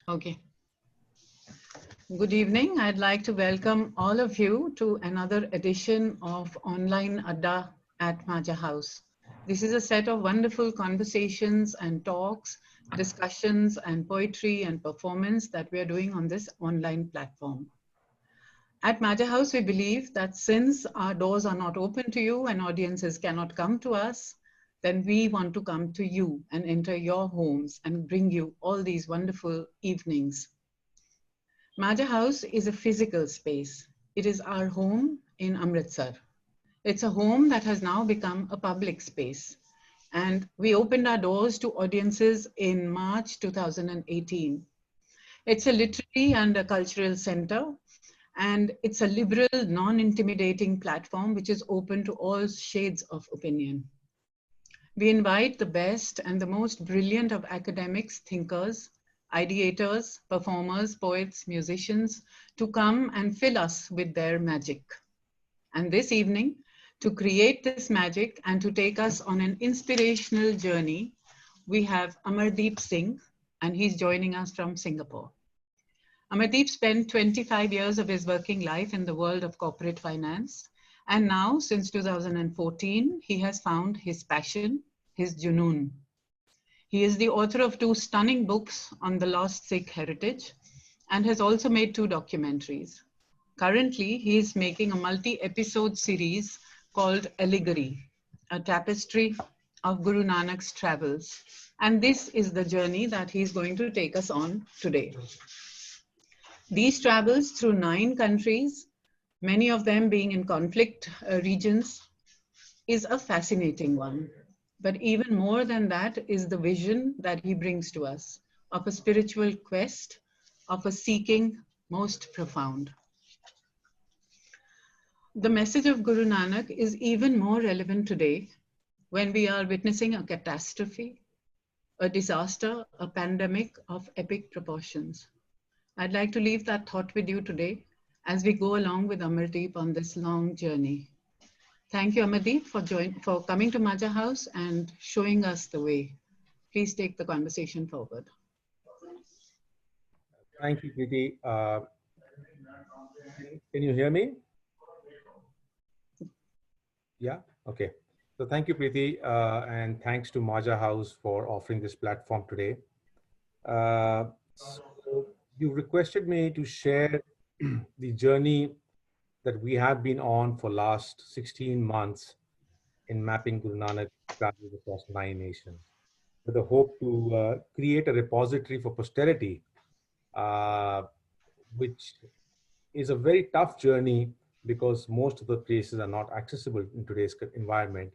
Okay. Good evening. I'd like to welcome all of you to another edition of Online Adda at Majha House. This is a set of wonderful conversations and talks, discussions and poetry and performance that we are doing on this online platform. At Majha House, we believe that since our doors are not open to you and audiences cannot come to us, then we want to come to you and enter your homes and bring you all these wonderful evenings. Majha House is a physical space. It is our home in Amritsar. It's a home that has now become a public space. And we opened our doors to audiences in March 2018. It's a literary and a cultural center, and it's a liberal, non-intimidating platform which is open to all shades of opinion. We invite the best and the most brilliant of academics, thinkers, ideators, performers, poets, musicians to come and fill us with their magic. And this evening, to create this magic and to take us on an inspirational journey, we have Amardeep Singh, and he's joining us from Singapore. Amardeep spent 25 years of his working life in the world of corporate finance. And now, since 2014, he has found his passion, his junoon. He is the author of 2 stunning books on the lost Sikh heritage and has also made 2 documentaries. Currently, he is making a multi-episode series called ALLEGORY, a tapestry of Guru Nanak's travels. And this is the journey that he's going to take us on today. These travels through 9 countries, many of them being in conflict regions, is a fascinating one. But even more than that is the vision that he brings to us of a spiritual quest, of a seeking most profound. The message of Guru Nanak is even more relevant today when we are witnessing a catastrophe, a disaster, a pandemic of epic proportions. I'd like to leave that thought with you today as we go along with Amardeep on this long journey. Thank you, Amardeep, for coming to Majha House and showing us the way. Please take the conversation forward. Thank you, Preeti. Can you hear me? Yeah, okay. So thank you, Preeti, and thanks to Majha House for offering this platform today. So you requested me to share the journey that we have been on for last 16 months in mapping Guru Nanak travels across 9 nations, with the hope to create a repository for posterity, which is a very tough journey because most of the places are not accessible in today's environment.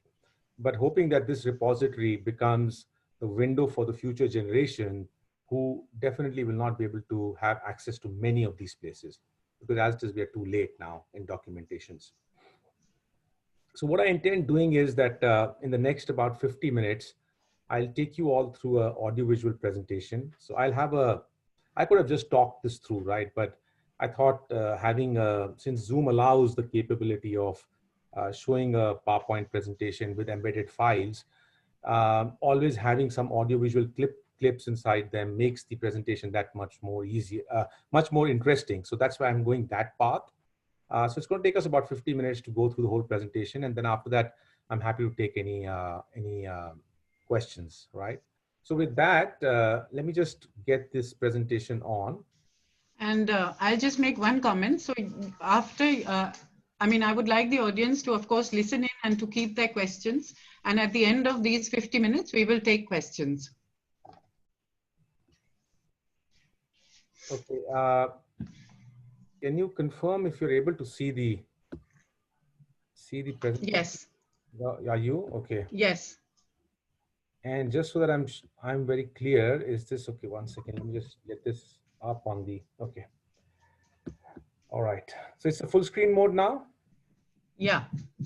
But hoping that this repository becomes the window for the future generation who definitely will not be able to have access to many of these places, because as it is, we are too late now in documentations. So what I intend doing is that in the next about 50 minutes, I'll take you all through an audiovisual presentation. So I could have just talked this through, right? But I thought since Zoom allows the capability of showing a PowerPoint presentation with embedded files, always having some audiovisual clips inside them makes the presentation that much more easy, much more interesting. So that's why I'm going that path. So it's going to take us about 50 minutes to go through the whole presentation. And then after that, I'm happy to take any questions, right? So with that, let me just get this presentation on. And I'll just make one comment. So after, I would like the audience to, of course, listen in and to keep their questions. And at the end of these 50 minutes, we will take questions. Okay. Can you confirm if you're able to see the presentation? Yes. Are you? Okay. Yes. And just so that I'm very clear, is this okay? One second, let me just get this up on the, okay. All right. So it's a full screen mode now? Yeah.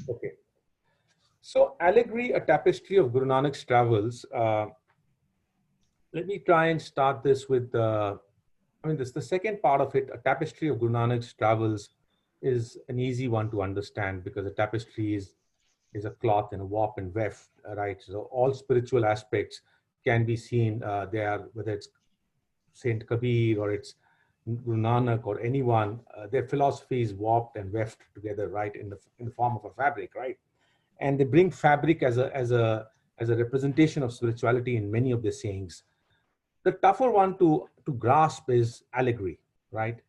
Okay. So Allegory, a tapestry of Guru Nanak's travels. Let me try and start this with the second part of it. A tapestry of Guru Nanak's travels is an easy one to understand because a tapestry is a cloth and a warp and weft, right? So all spiritual aspects can be seen there, whether it's Saint Kabir or it's Guru Nanak or anyone, their philosophy is warped and weft together, right, in the form of a fabric, right? And they bring fabric as a representation of spirituality in many of their sayings. The tougher one to grasp is allegory, right?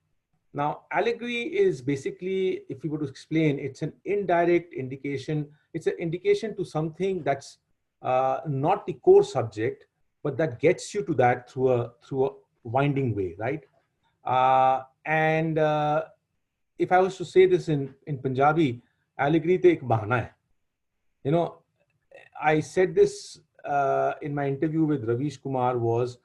Now, allegory is basically, if you were to explain, it's an indirect indication. It's an indication to something that's not the core subject, but that gets you to that through a winding way, right? And if I was to say this in Punjabi, allegory te ek bahana hai. You know, I said this in my interview with Ravish Kumar was,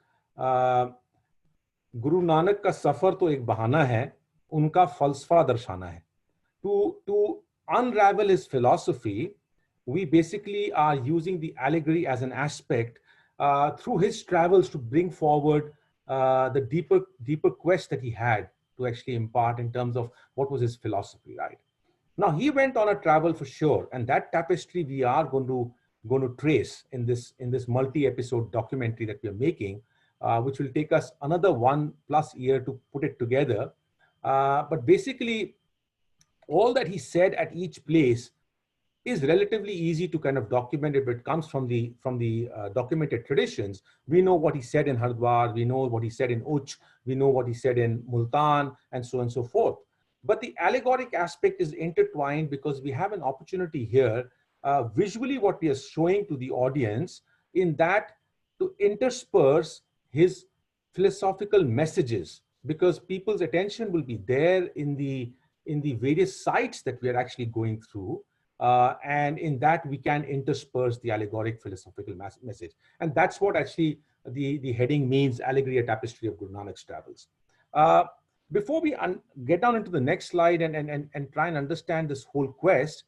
Guru Nanak का सफर तो एक बहाना है, उनका फलसफा दर्शाना है. To unravel his philosophy, we basically are using the allegory as an aspect through his travels to bring forward the deeper quest that he had to actually impart in terms of what was his philosophy, right? Now he went on a travel for sure, and that tapestry we are going to trace in this multi-episode documentary that we are making, which will take us another 1+ year to put it together. But basically, all that he said at each place is relatively easy to kind of document if it comes from the documented traditions. We know what he said in Hardwar, we know what he said in Uch, we know what he said in Multan, and so on and so forth. But the allegoric aspect is intertwined because we have an opportunity here, visually what we are showing to the audience, in that to intersperse his philosophical messages, because people's attention will be there in the various sites that we are actually going through. And in that we can intersperse the allegoric philosophical message. And that's what actually the heading means, Allegory, a Tapestry of Guru Nanak's Travels. Before we get down into the next slide and try and understand this whole quest,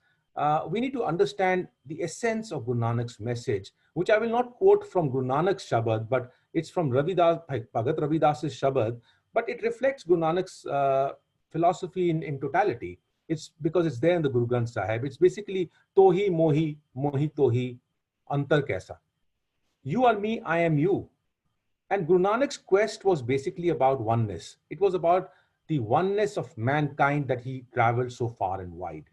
we need to understand the essence of Guru Nanak's message, which I will not quote from Guru Nanak's Shabad, but it's from Bhagat Ravidas's Shabad, but it reflects Guru Nanak's philosophy in totality. It's because it's there in the Guru Granth Sahib. It's basically Tohi Mohi, Mohi Tohi, Antar Kaisa. You are me, I am you. And Guru Nanak's quest was basically about oneness. It was about the oneness of mankind that he traveled so far and wide.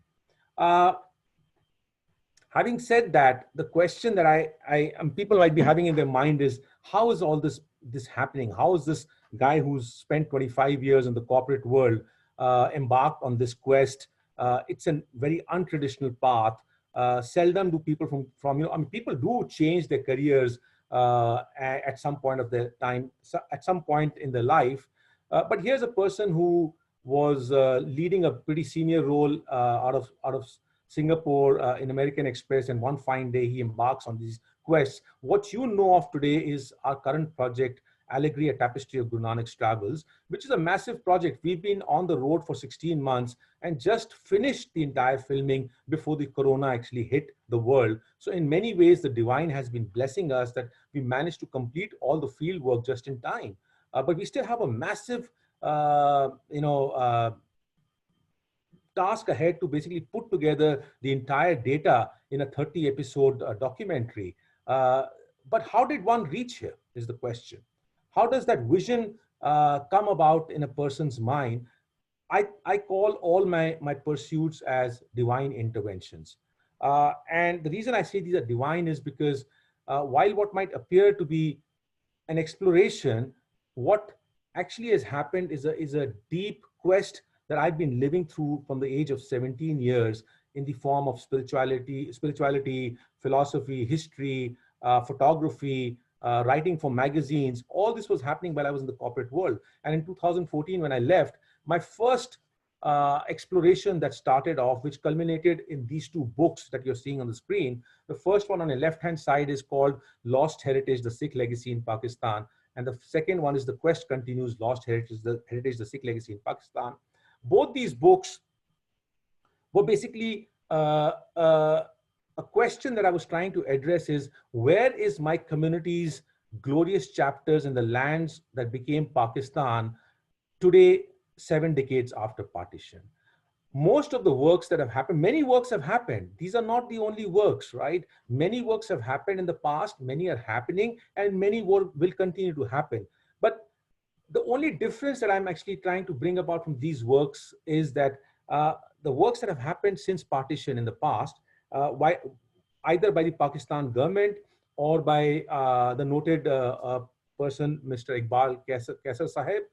Having said that, the question that people might be having in their mind is, how is all this happening? How is this guy who's spent 25 years in the corporate world embarked on this quest? It's a very untraditional path. Seldom do people people do change their careers at some point of their time, at some point in their life. But here's a person who was leading a pretty senior role out of Singapore in American Express, and one fine day he embarks on these quests. What you know of today is our current project, Allegory, a Tapestry of Guru Nanak's Travels, which is a massive project. We've been on the road for 16 months and just finished the entire filming before the corona actually hit the world. So in many ways, the divine has been blessing us that we managed to complete all the field work just in time. But we still have a massive, task ahead to basically put together the entire data in a 30-episode documentary. But how did one reach here is the question. How does that vision come about in a person's mind? I call all my pursuits as divine interventions. And the reason I say these are divine is because while what might appear to be an exploration, what actually has happened is a deep quest that I've been living through from the age of 17 years in the form of spirituality, philosophy, history, photography, writing for magazines. All this was happening while I was in the corporate world. And in 2014, when I left, my first exploration that started off, which culminated in these two books that you're seeing on the screen. The first one on the left-hand side is called Lost Heritage, the Sikh Legacy in Pakistan. And the second one is The Quest Continues, Lost Heritage, the Sikh Legacy in Pakistan. Both these books were basically a question that I was trying to address is, where is my community's glorious chapters in the lands that became Pakistan today, 7 decades after partition? Most of the works that have happened, many works have happened. These are not the only works, right? Many works have happened in the past, many are happening, and many will continue to happen. But the only difference that I'm actually trying to bring about from these works is that the works that have happened since partition in the past, either by the Pakistan government or by the noted person, Mr. Iqbal Kaisar Sahib,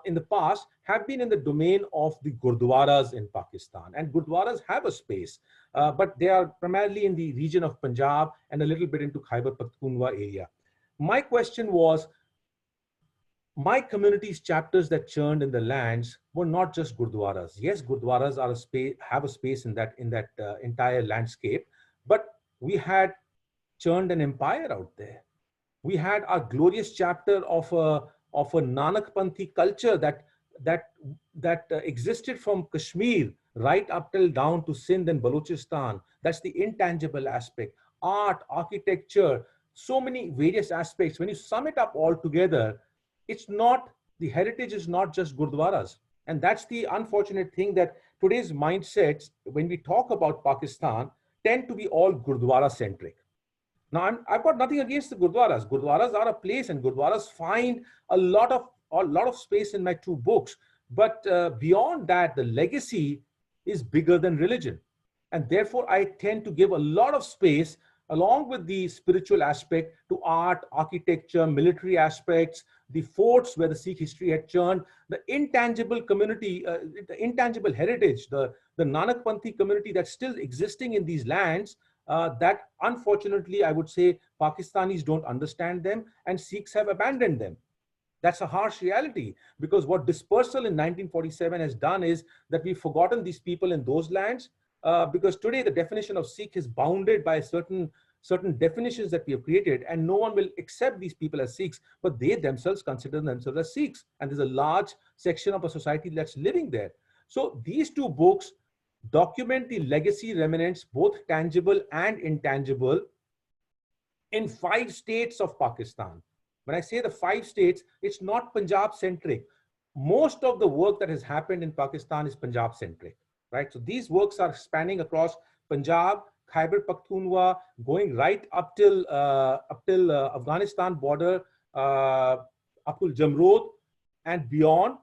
in the past have been in the domain of the Gurdwaras in Pakistan. And Gurdwaras have a space, but they are primarily in the region of Punjab and a little bit into Khyber Pakhtunkhwa area. My question was, my community's chapters that churned in the lands were not just Gurdwaras. Yes, Gurdwaras are have a space in that entire landscape, but we had churned an empire out there. We had our glorious chapter of a Nanakpanthi culture that existed from Kashmir right up till down to Sindh and Balochistan. That's the intangible aspect. Art, architecture, so many various aspects. When you sum it up all together, it's not, the heritage is not just Gurdwaras. And that's the unfortunate thing, that today's mindsets, when we talk about Pakistan, tend to be all Gurdwara centric. Now, I've got nothing against the Gurdwaras. Gurdwaras are a place, and Gurdwaras find a lot of space in my two books. But beyond that, the legacy is bigger than religion. And therefore, I tend to give a lot of space, along with the spiritual aspect, to art, architecture, military aspects, the forts where the Sikh history had churned, the intangible community, the intangible heritage, the Nanakpanthi community that's still existing in these lands, that unfortunately, I would say, Pakistanis don't understand them and Sikhs have abandoned them. That's a harsh reality, because what dispersal in 1947 has done is that we've forgotten these people in those lands, because today the definition of Sikh is bounded by certain definitions that we have created, and no one will accept these people as Sikhs, but they themselves consider themselves as Sikhs. And there's a large section of a society that's living there. So these two books document the legacy remnants, both tangible and intangible, in 5 states of Pakistan. When I say the 5 states, it's not Punjab centric. Most of the work that has happened in Pakistan is Punjab centric, right? So these works are spanning across Punjab, Khyber Pakhtunkhwa, going right up till Afghanistan border, up to Jamrud and beyond.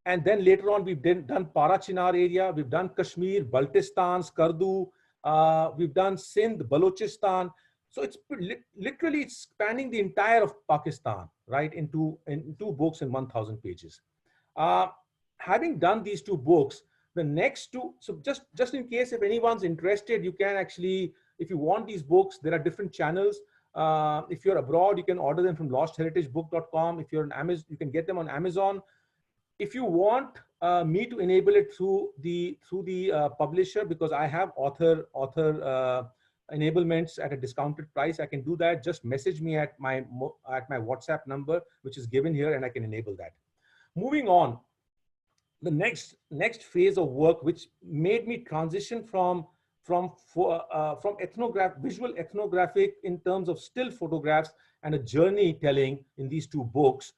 And then later on, we've done Para Chinar area, we've done Kashmir, Baltistan, Skardu, we've done Sindh, Balochistan. So it's literally, it's spanning the entire of Pakistan, right, in two books in 1,000 pages. Having done these 2 books, the next 2, so just in case if anyone's interested, you can actually, if you want these books, there are different channels. If you're abroad, you can order them from lostheritagebook.com. If you're on Amazon, you can get them on Amazon. If you want me to enable it through the publisher, because I have author enablements at a discounted price, I can do that. Just message me at my WhatsApp number, which is given here, and I can enable that. Moving on, the next phase of work, which made me transition from visual ethnographic in terms of still photographs and a journey telling in these 2 books,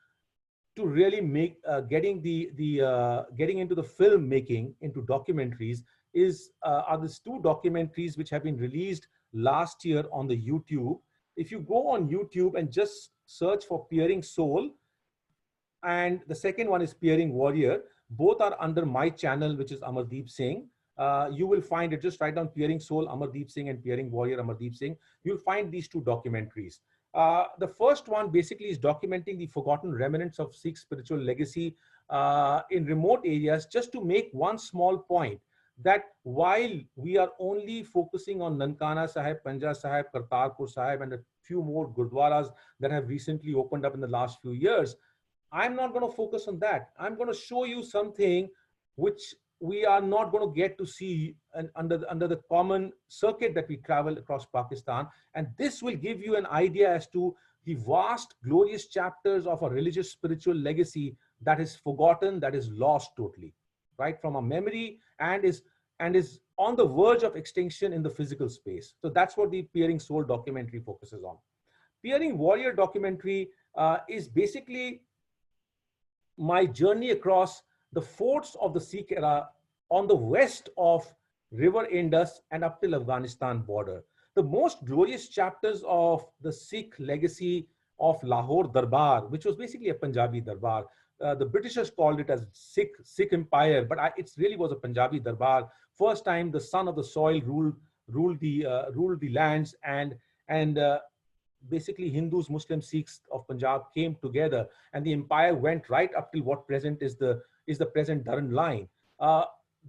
to really make getting into the film making, into documentaries, are these 2 documentaries which have been released last year on the YouTube. If you go on YouTube and just search for Peering Soul, and the second one is Peering Warrior, both are under my channel, which is Amardeep Singh. You will find it, just write down Peering Soul, Amardeep Singh, and Peering Warrior, Amardeep Singh. You'll find these 2 documentaries. The first one basically is documenting the forgotten remnants of Sikh spiritual legacy in remote areas, just to make one small point, that while we are only focusing on Nankana Sahib, Panja Sahib, Kartarpur Sahib, and a few more Gurdwaras that have recently opened up in the last few years, I'm not going to focus on that. I'm going to show you something which we are not going to get to see under the common circuit that we travel across Pakistan. And this will give you an idea as to the vast, glorious chapters of a religious spiritual legacy that is forgotten, that is lost totally, right, from our memory, and is on the verge of extinction in the physical space. So that's what the Peering Soul documentary focuses on. Peering Warrior documentary is basically my journey across the forts of the Sikh era on the west of River Indus and up till Afghanistan border. The most glorious chapters of the Sikh legacy of Lahore Darbar, which was basically a Punjabi Darbar. The Britishers called it as Sikh Empire, but it really was a Punjabi Darbar. First time the son of the soil ruled the lands, and basically Hindus, Muslims, Sikhs of Punjab came together, and the empire went right up till what present is the present Dharan line.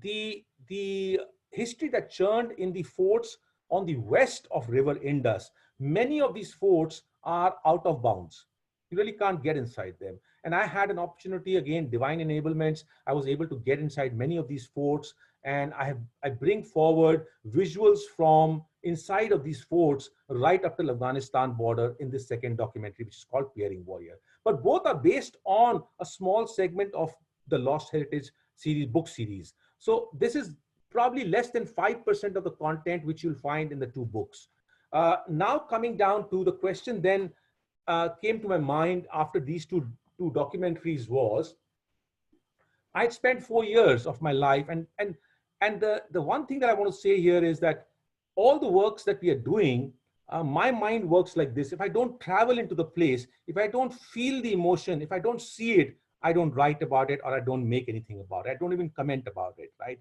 The history that churned in the forts on the west of River Indus, many of these forts are out of bounds. You really can't get inside them. And I had an opportunity, again, divine enablements. I was able to get inside many of these forts, and I bring forward visuals from inside of these forts right up to the Afghanistan border in this second documentary, which is called Peering Warrior. But both are based on a small segment of the Lost Heritage series, book series. So this is probably less than 5% of the content which you'll find in the two books. Now coming down to the question then came to my mind after these two documentaries was, I'd spent 4 years of my life, and the one thing that I want to say here is that all the works that we are doing, my mind works like this. If I don't travel into the place, if I don't feel the emotion, if I don't see it, I don't write about it, or I don't make anything about it. I don't even comment about it, right?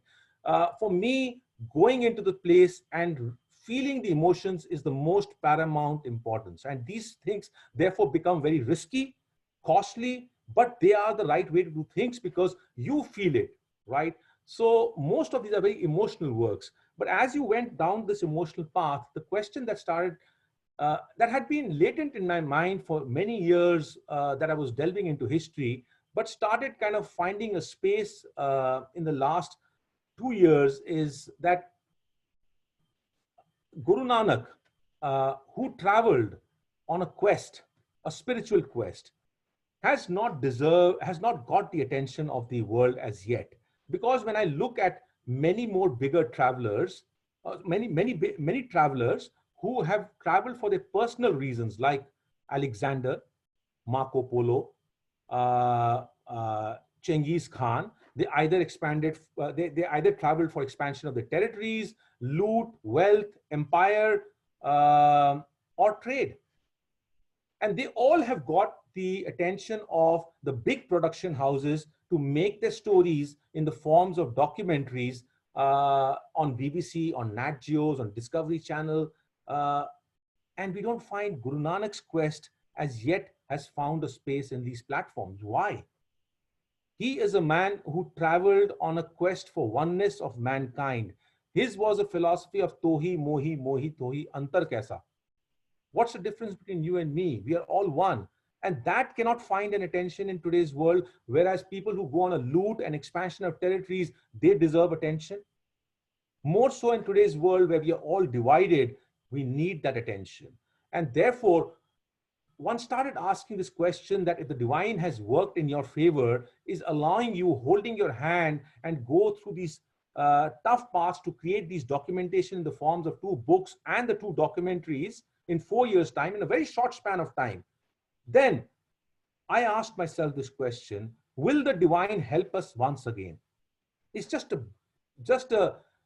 For me, going into the place and feeling the emotions is the most paramount importance. And these things therefore become very risky, costly, but they are the right way to do things because you feel it, right? So most of these are very emotional works. But as you went down this emotional path, the question that started, that had been latent in my mind for many years, that I was delving into history, but started kind of finding a space in the last 2 years, is that Guru Nanak, who traveled on a quest, a spiritual quest, has not got the attention of the world as yet. Because when I look at many more bigger travelers, many travelers who have traveled for their personal reasons, like Alexander, Marco Polo, Genghis Khan, they either they either traveled for expansion of their territories, loot, wealth, empire, or trade. And they all have got the attention of the big production houses to make their stories in the forms of documentaries on BBC, on Nat Geos, on Discovery Channel. And we don't find Guru Nanak's quest as yet has found a space in these platforms. Why? He is a man who traveled on a quest for oneness of mankind. His was a philosophy of tohi, mohi, mohi, tohi, antar kaisa. What's the difference between you and me? We are all one. And that cannot find an attention in today's world, whereas people who go on a loot and expansion of territories, they deserve attention. More so in today's world where we are all divided, we need that attention. And therefore, one started asking this question that if the divine has worked in your favor, is allowing you, holding your hand and go through these tough paths to create these documentation in the forms of 2 books and the 2 documentaries in 4 years' time, in a very short span of time. Then I asked myself this question, will the divine help us once again? It's just a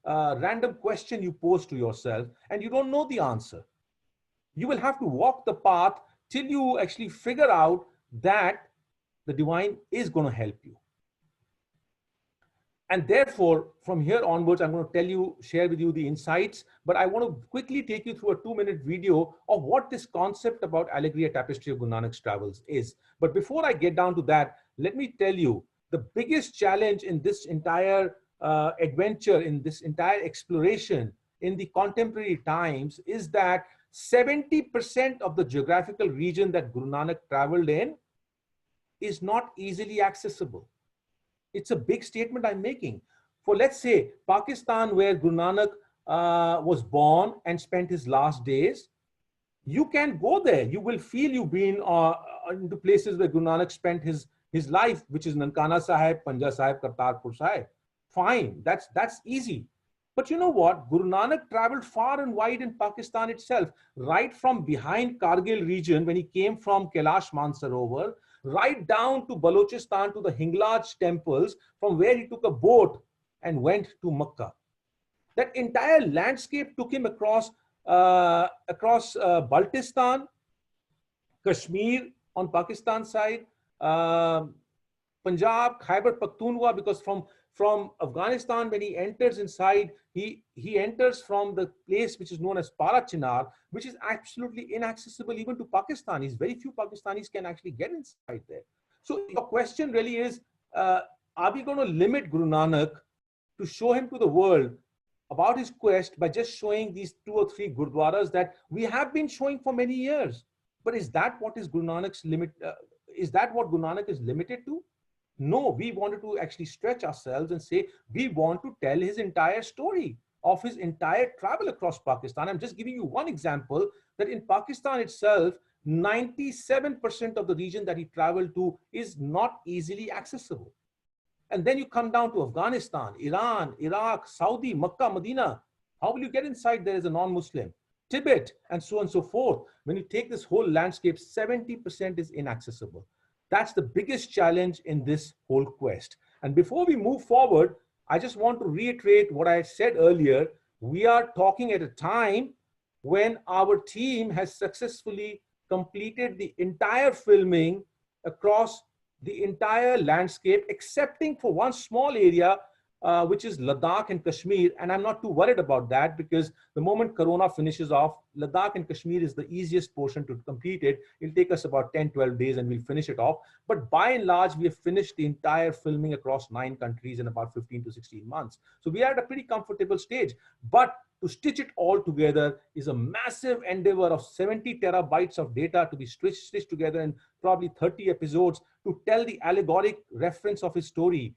random question you pose to yourself, and you don't know the answer. You will have to walk the path till you actually figure out that the divine is going to help you. And therefore, from here onwards, I'm going to share with you the insights, but I want to quickly take you through a 2-minute video of what this concept about Allegory, a Tapestry of Guru Nanak's travels is. But before I get down to that, let me tell you, the biggest challenge in this entire adventure, in this entire exploration in the contemporary times is that 70% of the geographical region that Guru Nanak traveled in is not easily accessible. It's a big statement I'm making. For, let's say, Pakistan, where Guru Nanak was born and spent his last days, you can go there. You will feel you've been into places where Guru Nanak spent his life, which is Nankana Sahib, Panja Sahib, Kartarpur Sahib. Fine, that's easy. But you know what? Guru Nanak traveled far and wide in Pakistan itself, right from behind Kargil region when he came from Kailash Mansarovar, right down to Balochistan, to the Hinglaj temples, from where he took a boat and went to Makkah. That entire landscape took him across Baltistan, Kashmir on Pakistan side, Punjab, Khyber Pakhtunkhwa, because from Afghanistan, when he enters inside, he enters from the place which is known as Parachinar, which is absolutely inaccessible even to Pakistanis. Very few Pakistanis can actually get inside there. So your question really is, are we going to limit Guru Nanak to show him to the world about his quest by just showing these 2 or 3 gurdwaras that we have been showing for many years? But is that what is Guru Nanak's limit? Is that what Guru Nanak is limited to? No, we wanted to actually stretch ourselves and say, we want to tell his entire story of his entire travel across Pakistan. I'm just giving you one example that in Pakistan itself, 97% of the region that he traveled to is not easily accessible. And then you come down to Afghanistan, Iran, Iraq, Saudi, Makkah, Medina. How will you get inside there as a non-Muslim? Tibet, and so on and so forth. When you take this whole landscape, 70% is inaccessible. That's the biggest challenge in this whole quest. And before we move forward, I just want to reiterate what I said earlier. We are talking at a time when our team has successfully completed the entire filming across the entire landscape, excepting for one small area, which is Ladakh and Kashmir. And I'm not too worried about that, because the moment Corona finishes off, Ladakh and Kashmir is the easiest portion to complete it. It'll take us about 10, 12 days and we'll finish it off. But by and large, we have finished the entire filming across 9 countries in about 15 to 16 months. So we are at a pretty comfortable stage. But to stitch it all together is a massive endeavor of 70 terabytes of data to be stitched together in probably 30 episodes to tell the allegoric reference of his story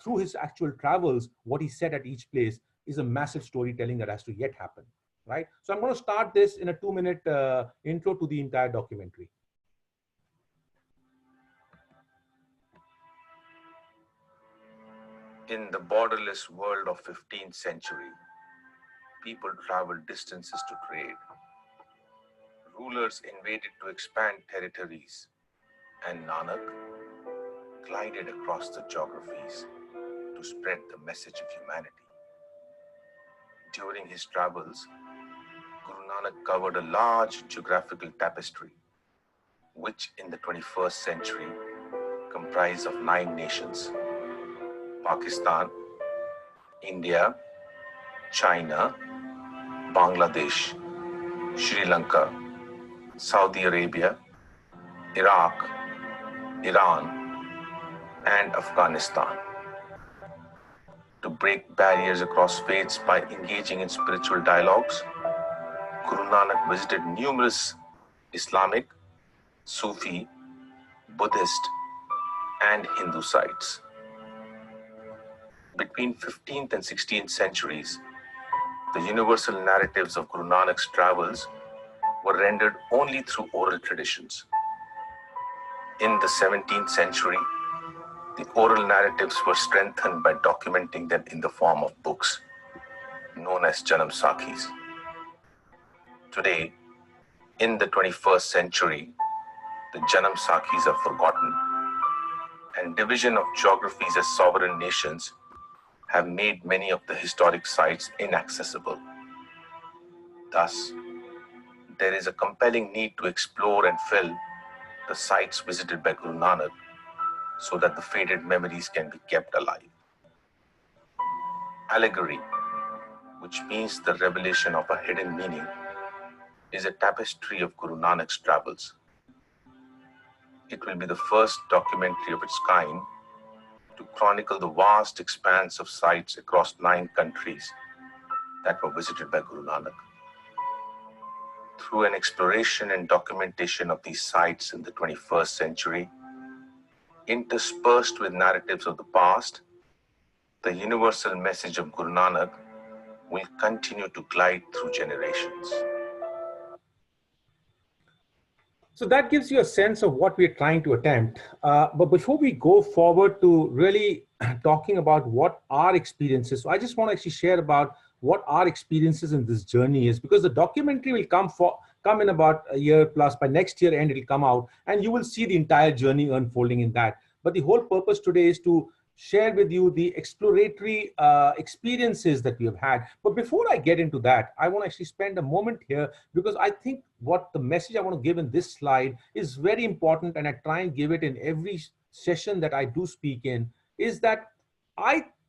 through his actual travels. What he said at each place is a massive storytelling that has to yet happen, right? So I'm going to start this in a 2-minute intro to the entire documentary. In the borderless world of 15th century, people traveled distances to trade. Rulers invaded to expand territories, and Nanak glided across the geographies to spread the message of humanity. During his travels, Guru Nanak covered a large geographical tapestry, which in the 21st century comprised of 9 nations: Pakistan, India, China, Bangladesh, Sri Lanka, Saudi Arabia, Iraq, Iran, and Afghanistan. To break barriers across faiths by engaging in spiritual dialogues, Guru Nanak visited numerous Islamic, Sufi, Buddhist, and Hindu sites. Between 15th and 16th centuries, the universal narratives of Guru Nanak's travels were rendered only through oral traditions. In the 17th century, the oral narratives were strengthened by documenting them in the form of books, known as Janam Sakhis. Today, in the 21st century, the Janam Sakhis are forgotten, and division of geographies as sovereign nations have made many of the historic sites inaccessible. Thus, there is a compelling need to explore and fill the sites visited by Guru Nanak so that the faded memories can be kept alive. Allegory, which means the revelation of a hidden meaning, is a tapestry of Guru Nanak's travels. It will be the first documentary of its kind to chronicle the vast expanse of sites across 9 countries that were visited by Guru Nanak. Through an exploration and documentation of these sites in the 21st century, interspersed with narratives of the past, the universal message of Guru Nanak will continue to glide through generations. So that gives you a sense of what we're trying to attempt. But before we go forward to really talking about what our experiences, so I just want to actually share about what our experiences in this journey is, because the documentary will come in about a year plus. By next year end, it'll come out, and you will see the entire journey unfolding in that. But the whole purpose today is to share with you the exploratory experiences that we have had. But before I get into that, I want to actually spend a moment here, because I think what the message I want to give in this slide is very important, and I try and give it in every session that I do speak in, is that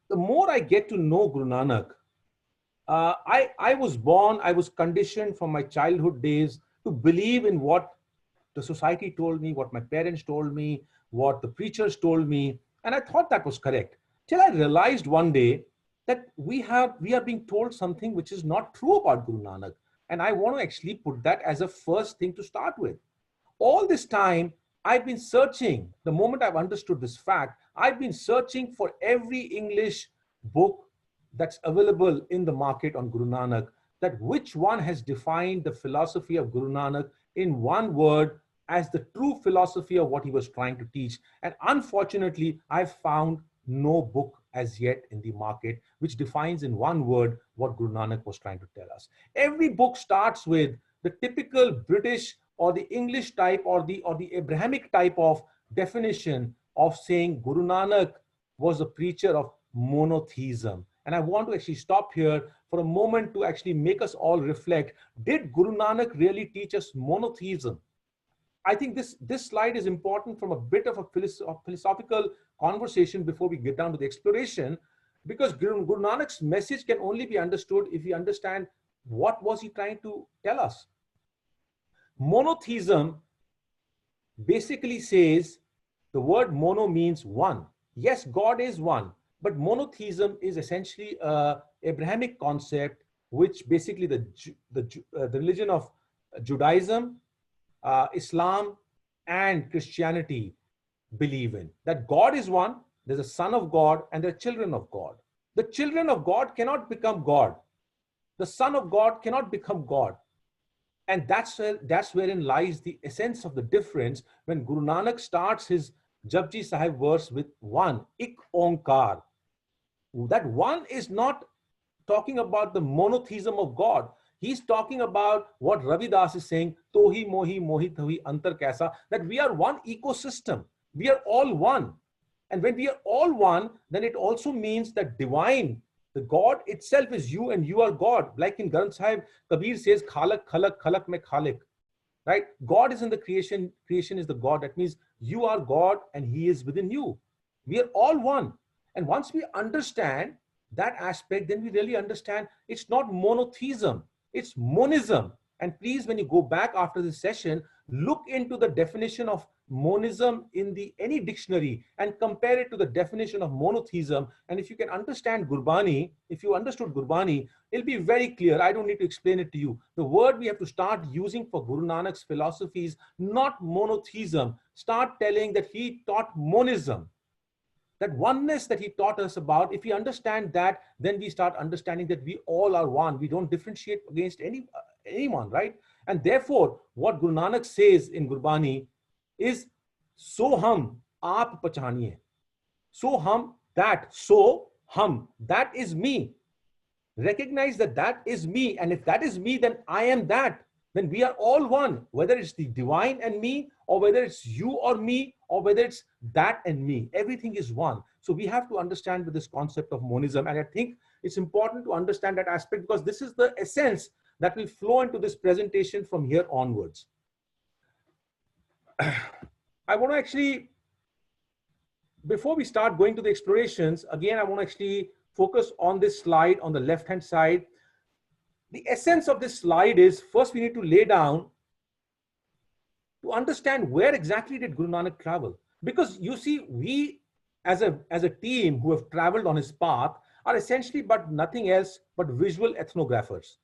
the more I get to know Guru Nanak, I was born, I was conditioned from my childhood days to believe in what the society told me, what my parents told me, what the preachers told me, and I thought that was correct. Till I realized one day that we are being told something which is not true about Guru Nanak. And I want to actually put that as a first thing to start with. All this time, I've been searching. The moment I've understood this fact, I've been searching for every English book that's available in the market on Guru Nanak, that which one has defined the philosophy of Guru Nanak in one word as the true philosophy of what he was trying to teach. And unfortunately, I've found no book as yet in the market which defines in one word what Guru Nanak was trying to tell us. Every book starts with the typical British or the English type or the Abrahamic type of definition of saying Guru Nanak was a preacher of monotheism. And I want to actually stop here for a moment to actually make us all reflect, did Guru Nanak really teach us monotheism? I think this slide is important from a bit of a philosophical conversation before we get down to the exploration, because Guru Nanak's message can only be understood if we understand what was he trying to tell us. Monotheism basically says, the word mono means one. Yes, God is one, but monotheism is essentially an Abrahamic concept, which basically the religion of Judaism, Islam, and Christianity believe in. That God is one, there's a son of God, and there are children of God. The children of God cannot become God. The son of God cannot become God. And that's wherein lies the essence of the difference when Guru Nanak starts his Japji Sahib verse with one, Ik Onkar. That one is not talking about the monotheism of God. He's talking about what Ravi Das is saying, Tohi Mohi Mohi Tohi Antar Kaisa, that we are one ecosystem. We are all one. And when we are all one, then it also means that divine, the God itself is you and you are God. Like in Granth Sahib, Kabir says, Khalak, Khalak, Khalak mein Khalik. Right? God is in the creation, creation is the God. That means you are God and he is within you. We are all one. And once we understand that aspect, then we really understand it's not monotheism, it's monism. And please, when you go back after this session, look into the definition of monism in any dictionary and compare it to the definition of monotheism. And if you can understand Gurbani, if you understood Gurbani, it'll be very clear. I don't need to explain it to you. The word we have to start using for Guru Nanak's philosophy is not monotheism. Start telling that he taught monism. That oneness that he taught us about, if we understand that, then we start understanding that we all are one. We don't differentiate against anyone, right? And therefore, what Guru Nanak says in Gurbani is, so hum aap pachaniye. So hum, that, so hum, that is me. Recognize that that is me. And if that is me, then I am that. Then we are all one, whether it's the divine and me, or whether it's you or me, or whether it's that and me. Everything is one. So we have to understand with this concept of monism. And I think it's important to understand that aspect, because this is the essence that will flow into this presentation from here onwards. I want to actually, before we start going to the explorations, again, I want to actually focus on this slide on the left-hand side. The essence of this slide is, first we need to lay down to understand where exactly did Guru Nanak travel. Because you see, we as a team who have traveled on his path are essentially but nothing else but visual ethnographers.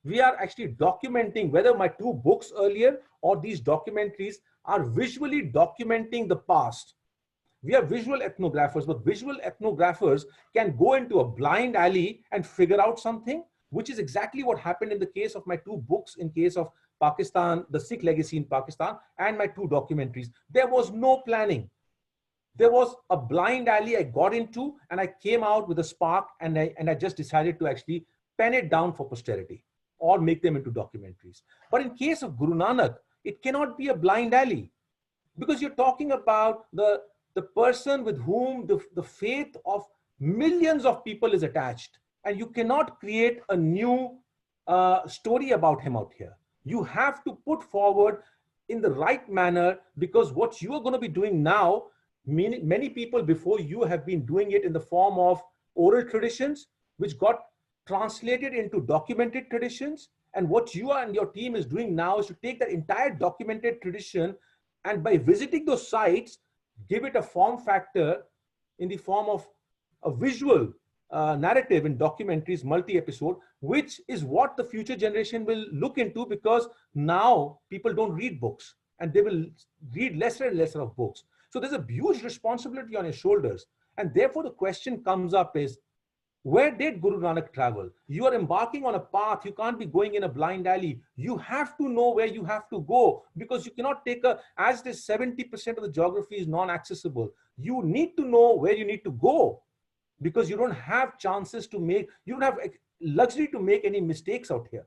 We are actually documenting, whether my two books earlier or these documentaries are visually documenting the past. We are visual ethnographers, but visual ethnographers can go into a blind alley and figure out something, which is exactly what happened in the case of my two books, in case of Pakistan, the Sikh legacy in Pakistan, and my two documentaries. There was no planning. There was a blind alley I got into, and I came out with a spark, and I just decided to actually pen it down for posterity or make them into documentaries. But in case of Guru Nanak, it cannot be a blind alley, because you're talking about the the person with whom the faith of millions of people is attached. And you cannot create a new story about him out here. You have to put forward in the right manner, because what you are going to be doing now, many people before you have been doing it in the form of oral traditions, which got translated into documented traditions. And what you and your team is doing now is to take that entire documented tradition, and by visiting those sites, give it a form factor in the form of a visual narrative in documentaries, multi-episode, which is what the future generation will look into, because now people don't read books and they will read lesser and lesser of books. So there's a huge responsibility on your shoulders. And therefore the question comes up is, where did Guru Nanak travel? You are embarking on a path. You can't be going in a blind alley. You have to know where you have to go, because you cannot take as this 70% of the geography is non-accessible. You need to know where you need to go, because you don't have chances to make, you don't have luxury to make any mistakes out here.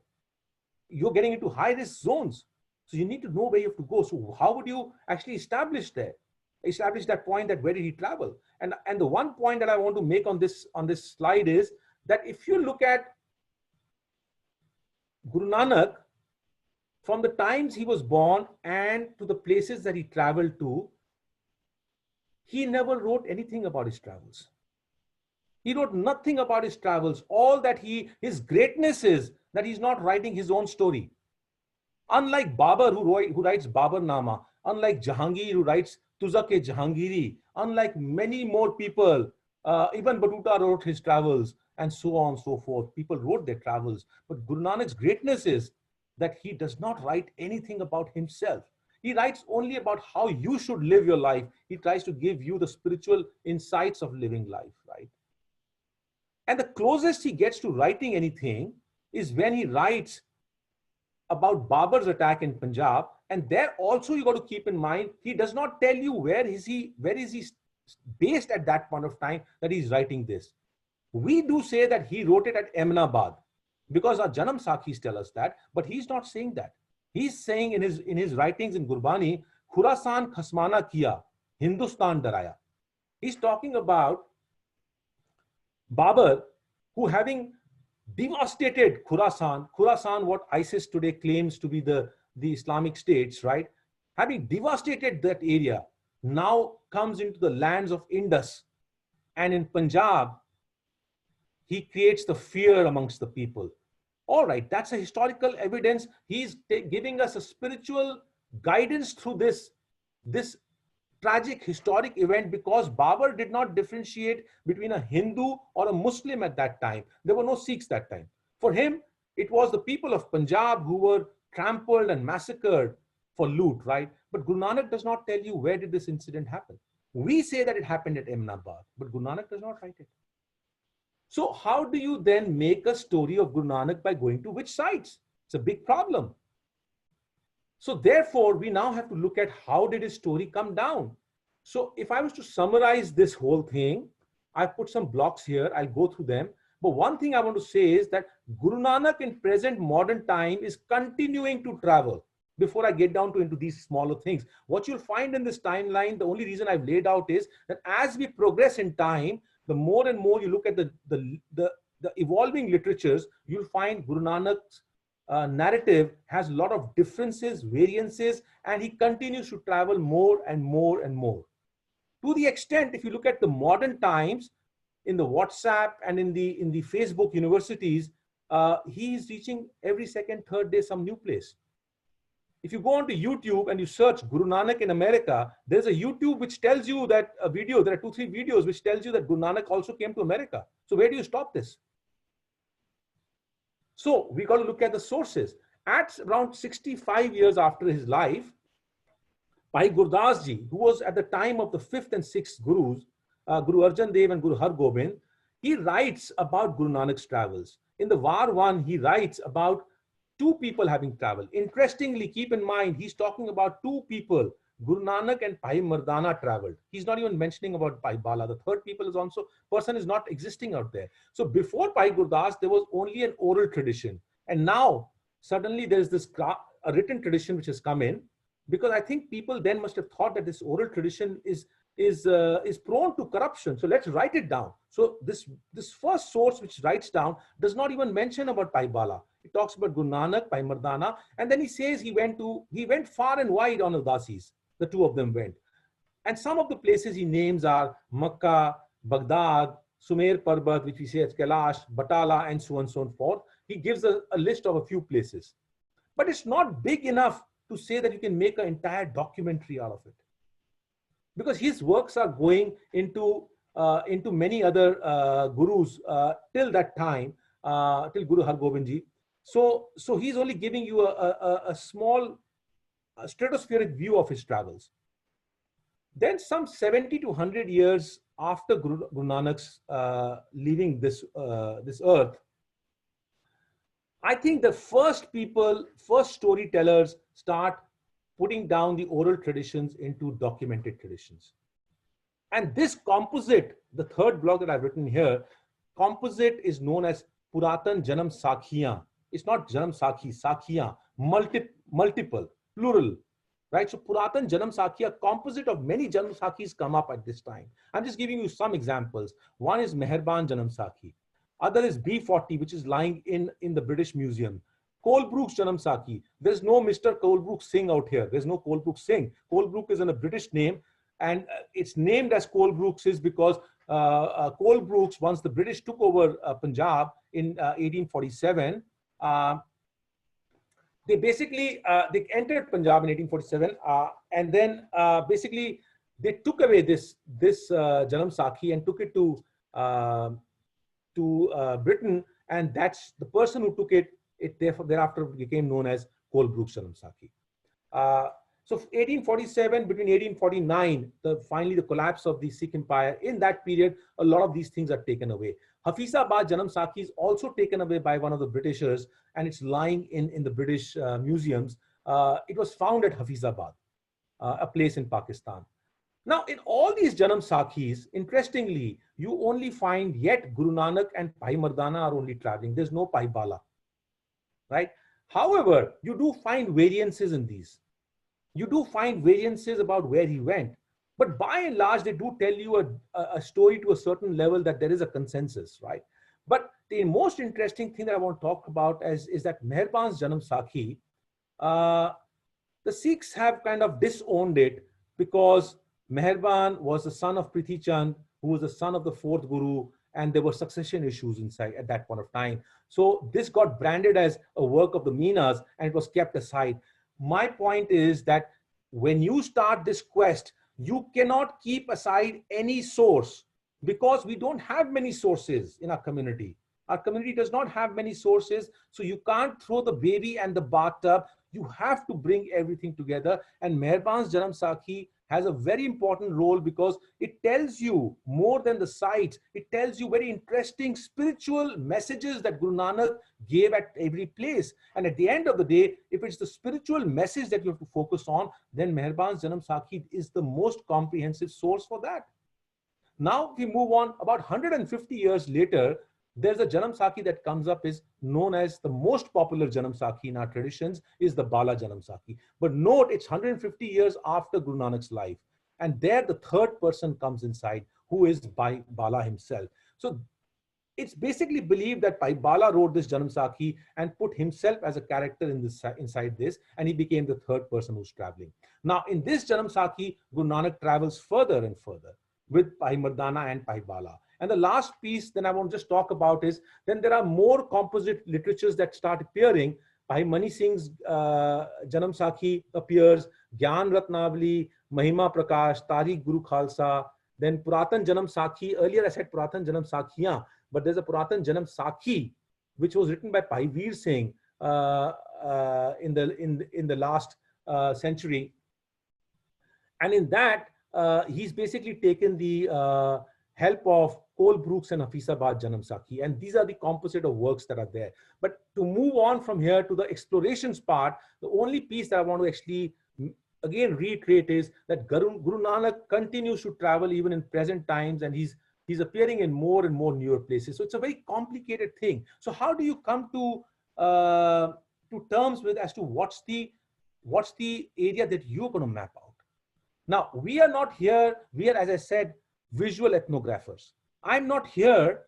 You're getting into high risk zones. So you need to know where you have to go. So how would you actually establish that point, that where did he travel? And the one point that I want to make on this slide is that if you look at Guru Nanak, from the times he was born and to the places that he traveled to, he never wrote anything about his travels. He wrote nothing about his travels. All that his greatness is that he's not writing his own story. Unlike Babur, who writes Babur Nama, unlike Jahangir, who writes Tuzak-e Jahangiri, unlike many more people, even Batuta wrote his travels, and so on and so forth. People wrote their travels. But Guru Nanak's greatness is that he does not write anything about himself. He writes only about how you should live your life. He tries to give you the spiritual insights of living life, right? And the closest he gets to writing anything is when he writes about Babur's attack in Punjab. And there also you got to keep in mind, he does not tell you where is he based at that point of time that he's writing this. We do say that he wrote it at Ahmedabad, because our Janam Sakhis tell us that, but he's not saying that. He's saying in his writings in Gurbani, Khurasan khasmana kiya, Hindustan daraya. He's talking about Babur, who having devastated Khurasan, what ISIS today claims to be the Islamic states, right? Having devastated that area, now comes into the lands of Indus. And in Punjab, he creates the fear amongst the people. All right, that's a historical evidence. He's giving us a spiritual guidance through this tragic historic event, because Babur did not differentiate between a Hindu or a Muslim at that time. There were no Sikhs that time. For him, it was the people of Punjab who were trampled and massacred for loot, right? But Guru Nanak does not tell you where did this incident happen. We say that it happened at Ahmedabad, but Guru Nanak does not write it. So how do you then make a story of Guru Nanak by going to which sites? It's a big problem. So therefore, we now have to look at how did his story come down. So if I was to summarize this whole thing, I've put some blocks here, I'll go through them. But one thing I want to say is that Guru Nanak in present modern time is continuing to travel. Before I get down into these smaller things, what you'll find in this timeline, the only reason I've laid out is that as we progress in time, the more and more you look at the evolving literatures, you'll find Guru Nanak's narrative has a lot of differences, variances, and he continues to travel more and more and more. To the extent, if you look at the modern times, in the WhatsApp and in the Facebook universities, he is reaching every second, third day some new place. If you go onto YouTube and you search Guru Nanak in America, there's a YouTube which tells you that a video, there are 2-3 videos which tells you that Guru Nanak also came to America. So where do you stop this? So we got to look at the sources. At around 65 years after his life, Bhai Gurdas Ji, who was at the time of the 5th and 6th Gurus, Guru Arjan Dev and Guru Har Gobind, he writes about Guru Nanak's travels. In the Var 1, he writes about 2 people having traveled. Interestingly, keep in mind, he's talking about 2 people. Guru Nanak and Bhai Mardana traveled. He's not even mentioning about Bhai Bala. The third person is not existing out there. So before Bhai Gurdas, there was only an oral tradition. And now, suddenly there's a written tradition which has come in, because I think people then must have thought that this oral tradition is is prone to corruption. So let's write it down. So this first source which writes down does not even mention about Bhai Bala. It talks about Guru Nanak, Bhai Mardana, and then he says he went far and wide on Udasis. The two of them went. And some of the places he names are Makkah, Baghdad, Sumer Parbat, which we say as Kailash, Batala, and so on and so forth. He gives a list of a few places. But it's not big enough to say that you can make an entire documentary out of it. Because his works are going into many other gurus till that time, till Guru Har Gobind Ji. So he's only giving you a small stratospheric view of his travels. Then some 70 to 100 years after Guru Nanak's leaving this earth, I think the first storytellers start putting down the oral traditions into documented traditions. And this composite, the third block that I've written here, composite is known as Puratan Janam Sakhiyan. It's not Janam Sakhi, Sakhiyan, multiple, plural. Right? So Puratan Janam Sakhi, a composite of many Janam Sakhis come up at this time. I'm just giving you some examples. One is Meherban Janam Sakhi. Other is B40, which is lying in the British Museum. Colebrook's Janam Sakhi. There's no Mr. Colebrook Singh out here. There's no Colebrook Singh. Colebrook is a British name, and it's named as Colebrook's is because Colebrook's, once the British took over Punjab in 1847, they basically they entered Punjab in 1847, and then basically they took away this Janam Sakhi and took it to Britain, and that's the person who took it. It thereafter became known as Colebrook's Janam Sakhi. So 1847, between 1849, finally the collapse of the Sikh Empire. In that period, a lot of these things are taken away. Hafizabad Janam Sakhi is also taken away by one of the Britishers, and it's lying in the British museums. It was found at Hafizabad, a place in Pakistan. Now, in all these Janam Sakhis, interestingly, you only find yet Guru Nanak and Bhai Mardana are only traveling. There's no Bhai Bala, right? However, you do find variances in these. You do find variances about where he went. But by and large, they do tell you a story to a certain level that there is a consensus, right? But the most interesting thing that I want to talk about is that Meherban's Janam Sakhi, the Sikhs have kind of disowned it because Meherban was the son of Prithi Chand, who was the son of the fourth Guru, and there were succession issues inside at that point of time. So this got branded as a work of the Meenas, and it was kept aside. My point is that when you start this quest, you cannot keep aside any source because we don't have many sources in our community. Our community does not have many sources, so you can't throw the baby and the bathtub. You have to bring everything together, and Meherban's Janam Sakhi has a very important role because it tells you more than the sights. It tells you very interesting spiritual messages that Guru Nanak gave at every place. And at the end of the day, if it's the spiritual message that you have to focus on, then Meherban's Janam Sakhi is the most comprehensive source for that. Now, if we move on, about 150 years later, there's a Janam Sakhi that comes up, is known as the most popular Janam Sakhi in our traditions, is the Bala Janam Sakhi. But note, it's 150 years after Guru Nanak's life. And there the third person comes inside, who is Bhai Bala himself. So it's basically believed that Bhai Bala wrote this Janam Sakhi and put himself as a character in this, inside this, and he became the third person who's traveling. Now, in this Janam Sakhi, Guru Nanak travels further and further with Bhai Mardana and Bhai Bala. And the last piece then I want to just talk about is, then there are more composite literatures that start appearing. Bhai Mani Singh's Janam Sakhi appears, Gyan Ratnavali, Mahima Prakash, Tariq Guru Khalsa, then Puratan Janam Sakhi. Earlier I said Puratan Janam Sakhiyan, but there's a Puratan Janam Sakhi, which was written by Bhai Veer Singh in the last century. And in that, he's basically taken the help of Colebrook's and Hafizabad Janam Sakhi, and these are the composite of works that are there. But to move on from here to the explorations part, the only piece that I want to actually again reiterate is that Guru Nanak continues to travel even in present times, and he's appearing in more and more newer places. So it's a very complicated thing. So how do you come to terms with as to what's the area that you're going to map out? Now, we are not here, we are, as I said, visual ethnographers. I'm not here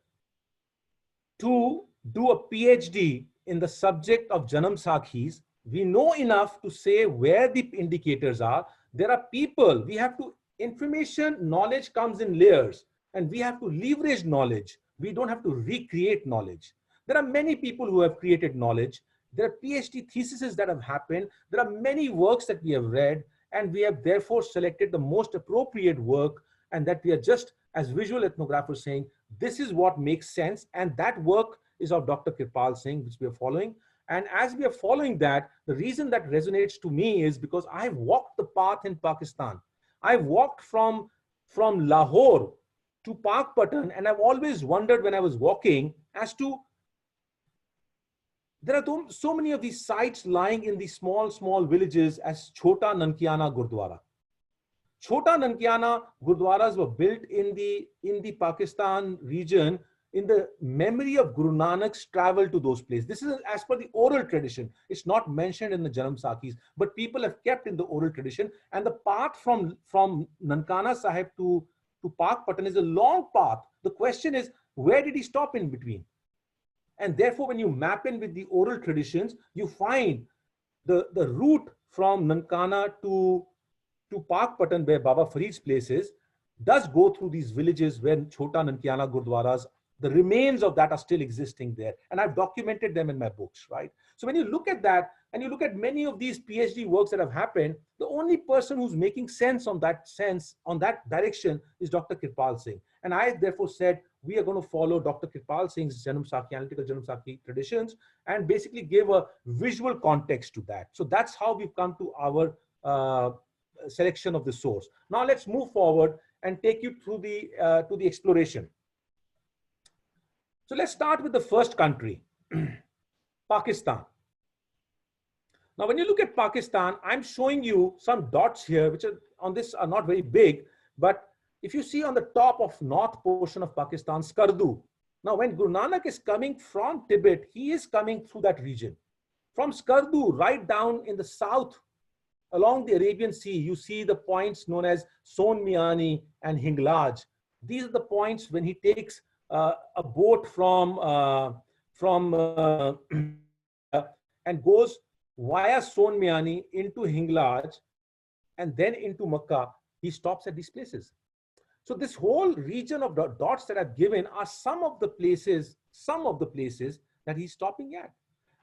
to do a PhD in the subject of Janam Sakhis. We know enough to say where the indicators are. There are people, we have to, information, knowledge comes in layers, and we have to leverage knowledge. We don't have to recreate knowledge. There are many people who have created knowledge. There are PhD theses that have happened. There are many works that we have read, and we have therefore selected the most appropriate work, and that we are just, as visual ethnographers, saying, this is what makes sense. And that work is of Dr. Kirpal Singh, which we are following. And as we are following that, the reason that resonates to me is because I've walked the path in Pakistan. I've walked from Lahore to Pakpatan, and I've always wondered when I was walking as to, there are so many of these sites lying in these small villages as Chota Nankiana Gurdwara. Chota Nankiana Gurdwaras were built in the Pakistan region in the memory of Guru Nanak's travel to those places. This is as per the oral tradition. It's not mentioned in the Janam Sakhis, but people have kept in the oral tradition. And the path from Nankana Sahib to Pakpatan is a long path. The question is, where did he stop in between? And therefore, when you map in with the oral traditions, you find the route from Nankana to Pakpatan, where Baba Farid's place is, does go through these villages where Chota Nankiana Gurdwaras, the remains of that are still existing there. And I've documented them in my books, right? So when you look at that, and you look at many of these PhD works that have happened, the only person who's making sense on that direction is Dr. Kirpal Singh. And I therefore said, we are going to follow Dr. Kirpal Singh's Janam Sakhi, analytical Janam Sakhi traditions, and basically give a visual context to that. So that's how we've come to our selection of the source. Now let's move forward and take you through to the exploration. So let's start with the first country, Pakistan. Now, when you look at Pakistan, I'm showing you some dots here, which are on this are not very big, but if you see on the top of north portion of Pakistan, Skardu. Now, when Guru Nanak is coming from Tibet, he is coming through that region. From Skardu, right down in the south, along the Arabian Sea, you see the points known as Son Miani and Hinglaj. These are the points when he takes a boat from and goes via Son Miani into Hinglaj and then into Makkah. He stops at these places. So this whole region of the dots that I've given are some of the places that he's stopping at.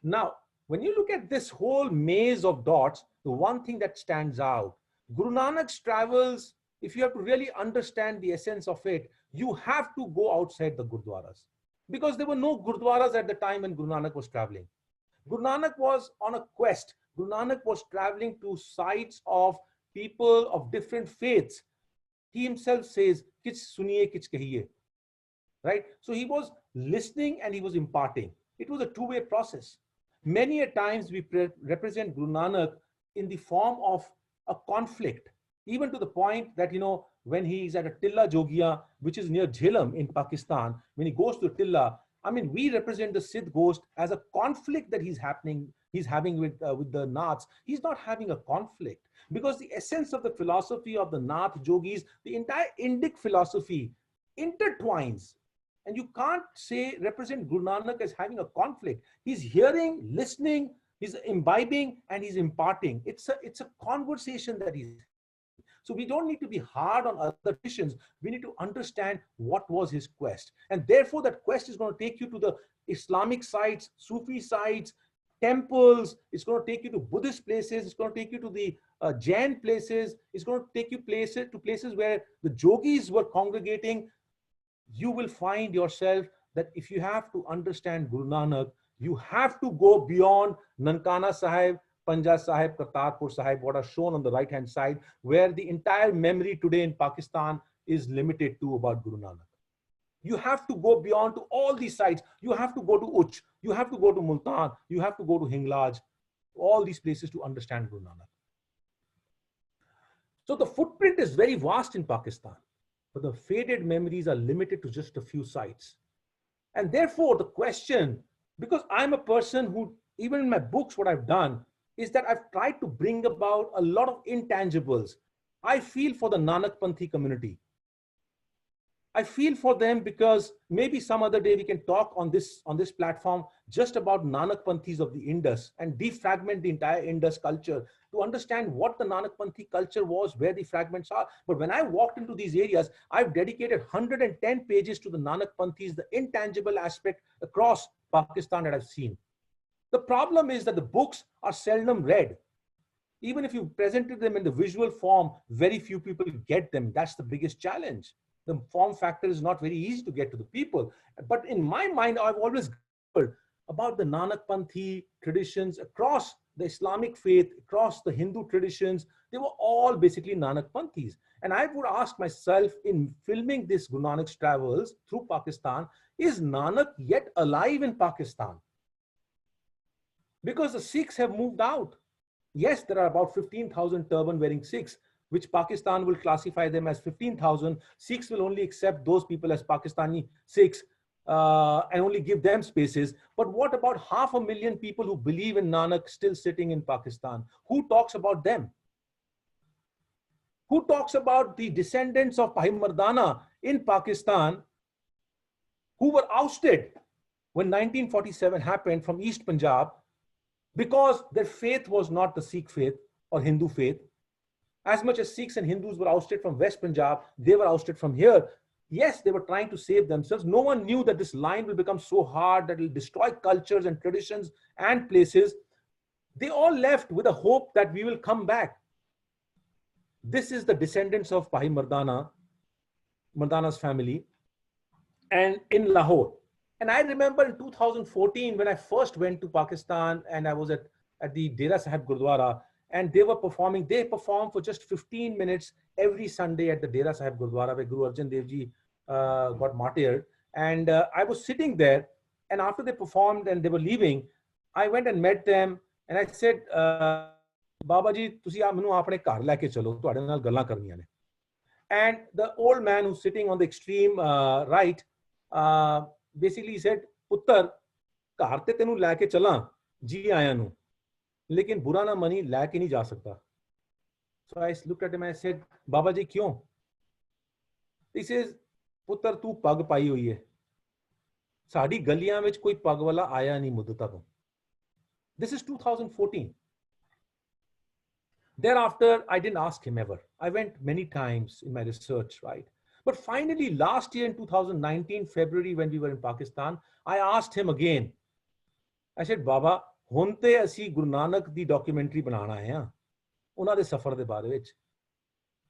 Now, when you look at this whole maze of dots, the one thing that stands out, Guru Nanak's travels, if you have to really understand the essence of it, you have to go outside the Gurdwaras, because there were no Gurdwaras at the time when Guru Nanak was traveling. Guru Nanak was on a quest. Guru Nanak was traveling to sites of people of different faiths. He himself says, "Kich suniye, kich kahiye." Right? So he was listening and he was imparting. It was a two-way process. Many a times we represent Guru Nanak in the form of a conflict, even to the point that, when he is at a Tilla Jogia, which is near Jhelum in Pakistan, when he goes to Tilla, I mean, we represent the Siddh ghost as a conflict that he's having with the Naths. He's not having a conflict, because the essence of the philosophy of the Nath Yogis, the entire Indic philosophy intertwines. And you can't represent Guru Nanak as having a conflict. He's hearing, listening, he's imbibing, and he's imparting. It's a conversation that he's. So we don't need to be hard on other traditions. We need to understand what was his quest. And therefore that quest is going to take you to the Islamic sites, Sufi sites, temples. It's going to take you to Buddhist places. It's going to take you to the Jain places. It's going to take you to places where the yogis were congregating. You will find yourself that if you have to understand Guru Nanak, you have to go beyond Nankana Sahib, Panja Sahib, Kartarpur Sahib, what are shown on the right-hand side, where the entire memory today in Pakistan is limited to about Guru Nanak. You have to go beyond to all these sites. You have to go to Uch, you have to go to Multan, you have to go to Hinglaj, all these places to understand Guru Nanak. So the footprint is very vast in Pakistan, but the faded memories are limited to just a few sites. And therefore the question, because I'm a person who, even in my books, what I've done is that I've tried to bring about a lot of intangibles. I feel for the Nanakpanthi community. I feel for them because maybe some other day we can talk on this platform just about Nanakpanthis of the Indus and defragment the entire Indus culture to understand what the Nanakpanthi culture was, where the fragments are. But when I walked into these areas, I've dedicated 110 pages to the Nanakpanthis, the intangible aspect across Pakistan that I've seen. The problem is that the books are seldom read. Even if you presented them in the visual form, very few people get them. That's the biggest challenge. The form factor is not very easy to get to the people. But in my mind, I've always heard about the Nanakpanthi traditions across the Islamic faith, across the Hindu traditions. They were all basically Nanakpanthis. And I would ask myself in filming this Guru Nanak's travels through Pakistan, is Nanak yet alive in Pakistan? Because the Sikhs have moved out. Yes, there are about 15,000 turban-wearing Sikhs, which Pakistan will classify them as 15,000. Sikhs will only accept those people as Pakistani Sikhs and only give them spaces. But what about 500,000 people who believe in Nanak still sitting in Pakistan? Who talks about them? Who talks about the descendants of Bhai Mardana in Pakistan who were ousted when 1947 happened from East Punjab because their faith was not the Sikh faith or Hindu faith? As much as Sikhs and Hindus were ousted from West Punjab, they were ousted from here. Yes, they were trying to save themselves. No one knew that this line will become so hard that it will destroy cultures and traditions and places. They all left with a hope that we will come back. This is the descendants of Bhai Mardana, Mardana's family, and in Lahore. And I remember in 2014, when I first went to Pakistan and I was at the Dera Sahib Gurdwara, and they were performing, they performed for just 15 minutes every Sunday at the Dera Sahib Gurdwara where Guru Arjan Dev Ji got martyred. And I was sitting there, and after they performed and they were leaving, I went and met them and I said, Baba Ji, tusi manu apne ghar leke chalo, tuhade naal gallan karniyan ne. And the old man who's sitting on the extreme right basically said, Puttar, ghar te tenu leke chalan, ji aaya nu. लेकिन बुरा ना money लैके नहीं जा सकता. So I looked at him and I said, Baba ji, क्यों? He says, पुत्र तू पग पाई हुई है. साड़ी गलियां में कोई पग वाला आया नहीं मुद्दता को. This is 2014. Thereafter, I didn't ask him ever. I went many times in my research, right? But finally, last year in 2019, February, when we were in Pakistan, I asked him again. I said, Baba, ਹੁਣ ਤੇ ਅਸੀਂ ਗੁਰੂ ਨਾਨਕ ਦੀ documentary ਬਣਾਉਣਾ ਹੈ ਆ ਉਹਨਾਂ ਦੇ ਸਫ਼ਰ ਦੇ ਬਾਰੇ ਵਿੱਚ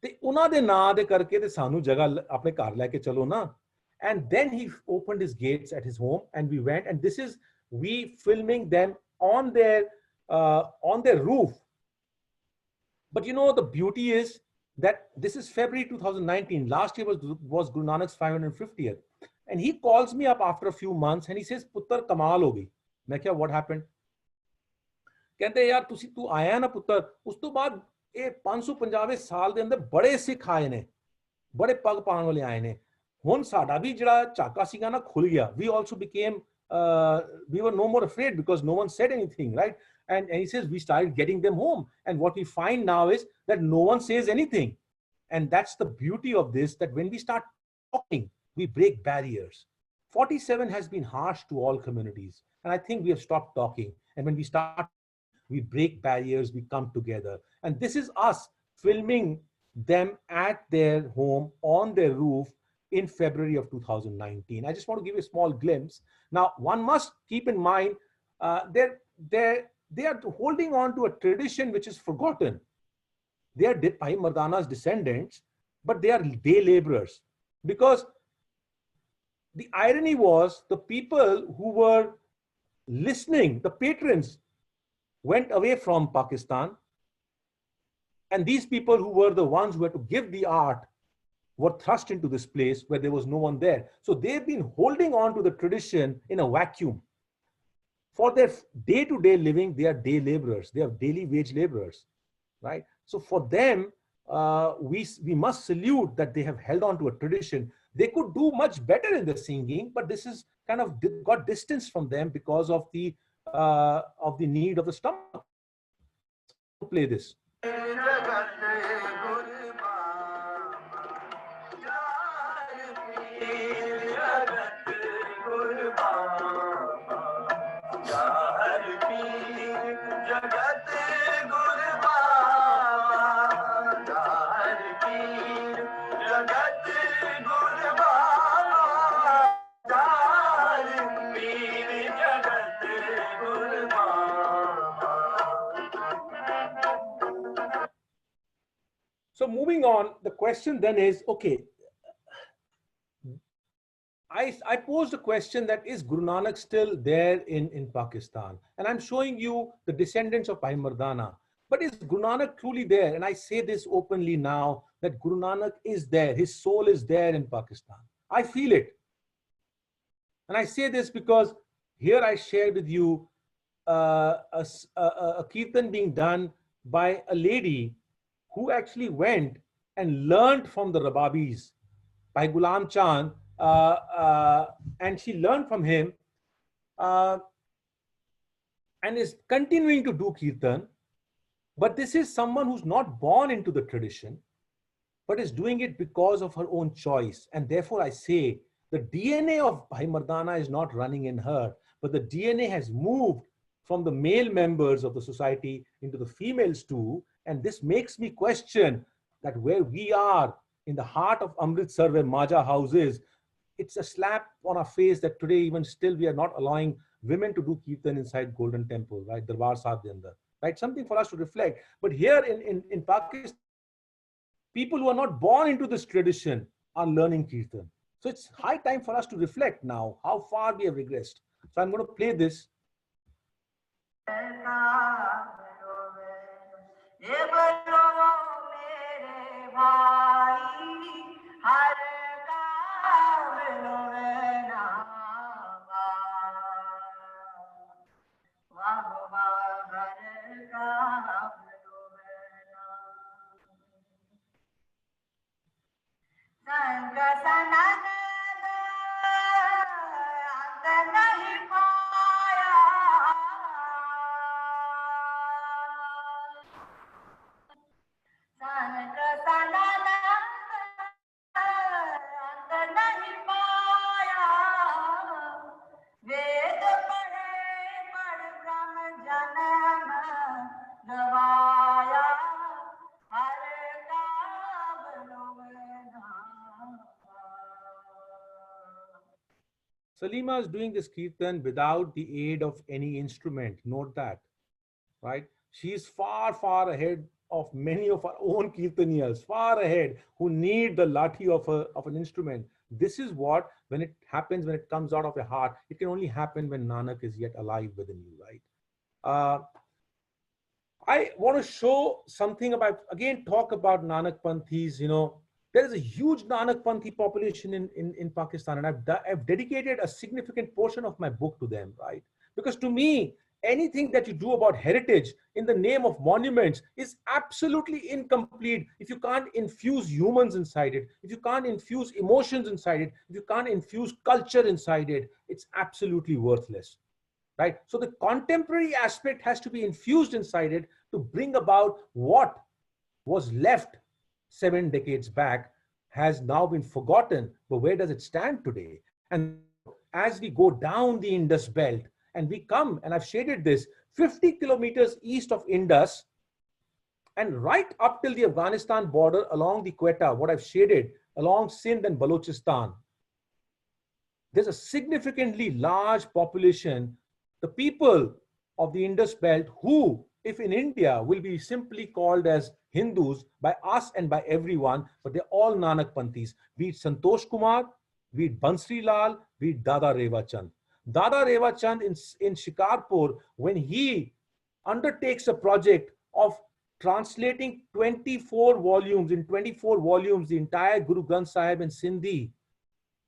ਤੇ ਉਹਨਾਂ ਦੇ ਨਾਂ ਦੇ ਕਰਕੇ ਤੇ ਸਾਨੂੰ ਜਗ੍ਹਾ ਆਪਣੇ ਘਰ ਲੈ ਕੇ ਚਲੋ ਨਾ. And then he opened his gates at his home and we went, and this is we filming them on their roof. But you know, the beauty is that this is February 2019. Last year was Guru Nanak's 550th. And he calls me up after a few months and he says, Puttar, kamal ho gayi. मैं क्या, what happened? कहते यार तू आया ना पुत्र, उस तो बाद ये 550 साल ਦੇ ਅੰਦਰ बड़े सिख आए ने, बड़े पग पाण वाले आए ने. ਹੁਣ ਸਾਡਾ ਵੀ ਜਿਹੜਾ ਝਾਕਾ ਸੀਗਾ ਨਾ ਖੁੱਲ ਗਿਆ. We also became we were no more afraid because no one said anything, right? And he says we started getting them home, and what we find now is that no one says anything. And that's the beauty of this, that when we start talking, we break barriers. 47 has been harsh to all communities, and I think we have stopped talking. And when we start, we break barriers, we come together. And this is us filming them at their home on their roof in February of 2019. I just want to give you a small glimpse. Now, one must keep in mind, they are holding on to a tradition which is forgotten. They are Bhai Mardana's descendants, but they are day laborers. Because the irony was, the people who were listening, the patrons, went away from Pakistan. And these people who were the ones who had to give the art were thrust into this place where there was no one there. So they've been holding on to the tradition in a vacuum. For their day-to-day living, they are day laborers. They are daily wage laborers, right? So for them, we must salute that they have held on to a tradition. They could do much better in the singing, but this is kind of got distance from them because of the need of the stomach. Play this. moving on, the question then is, okay, I posed a question that is Guru Nanak still there in Pakistan? And I'm showing you the descendants of Bhai Mardana. But is Guru Nanak truly there? And I say this openly now, that Guru Nanak is there. His soul is there in Pakistan. I feel it. And I say this because here I shared with you a kirtan being done by a lady who actually went and learned from the Rababis, by Ghulam Chand, and she learned from him and is continuing to do kirtan. But this is someone who's not born into the tradition, but is doing it because of her own choice. And therefore I say the DNA of Bhai Mardana is not running in her, but the DNA has moved from the male members of the society into the females too. And this makes me question that where we are in the heart of Amritsar, where Majha house is, it's a slap on our face that today even still we are not allowing women to do kirtan inside Golden Temple, right? Darbar Sahib the andar, right? Something for us to reflect. But here in Pakistan, people who are not born into this tradition are learning kirtan. So it's high time for us to reflect now how far we have regressed. So I'm going to play this. Salima is doing this kirtan without the aid of any instrument. Note that, right? She is far, far ahead of many of our own kirtaniyas, far ahead, who need the lathi of an instrument. This is what, when it happens, when it comes out of your heart, it can only happen when Nanak is yet alive within you, right? I want to show something about, again, talk about Nanakpanthis. You know, there is a huge Nanakpanthi population in Pakistan, and I've dedicated a significant portion of my book to them, right? Because to me, anything that you do about heritage in the name of monuments is absolutely incomplete if you can't infuse humans inside it, if you can't infuse emotions inside it, if you can't infuse culture inside it, it's absolutely worthless. Right? So the contemporary aspect has to be infused inside it to bring about what was left 7 decades back has now been forgotten. But where does it stand today? And as we go down the Indus belt and we come, and I've shaded this, 50 kilometers east of Indus and right up till the Afghanistan border along the Quetta, what I've shaded along Sindh and Balochistan, there's a significantly large population, the people of the Indus belt, who, if in India, will be simply called as Hindus by us and by everyone, but they're all Nanakpanthis, be it Santosh Kumar, be it Bansri Lal, be it Dada Reva Chand. Dada Reva Chand in Shikarpur, when he undertakes a project of translating 24 volumes, in 24 volumes, the entire Guru Granth Sahib in Sindhi,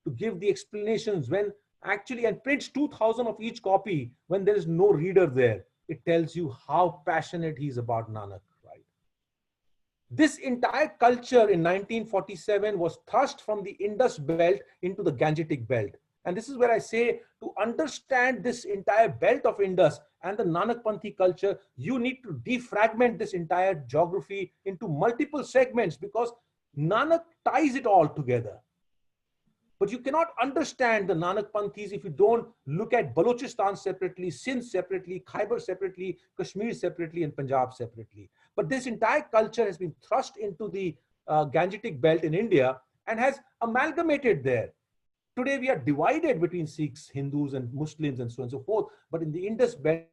to give the explanations, when actually, and prints 2,000 of each copy when there is no reader there. It tells you how passionate he's about Nanak, right? This entire culture in 1947 was thrust from the Indus belt into the Gangetic belt. And this is where I say, to understand this entire belt of Indus and the Nanakpanthi culture, you need to defragment this entire geography into multiple segments, because Nanak ties it all together. But you cannot understand the Nanakpanthis if you don't look at Balochistan separately, Sindh separately, Khyber separately, Kashmir separately, and Punjab separately. But this entire culture has been thrust into the Gangetic belt in India and has amalgamated there. Today we are divided between Sikhs, Hindus, and Muslims, and so on and so forth. But in the Indus belt,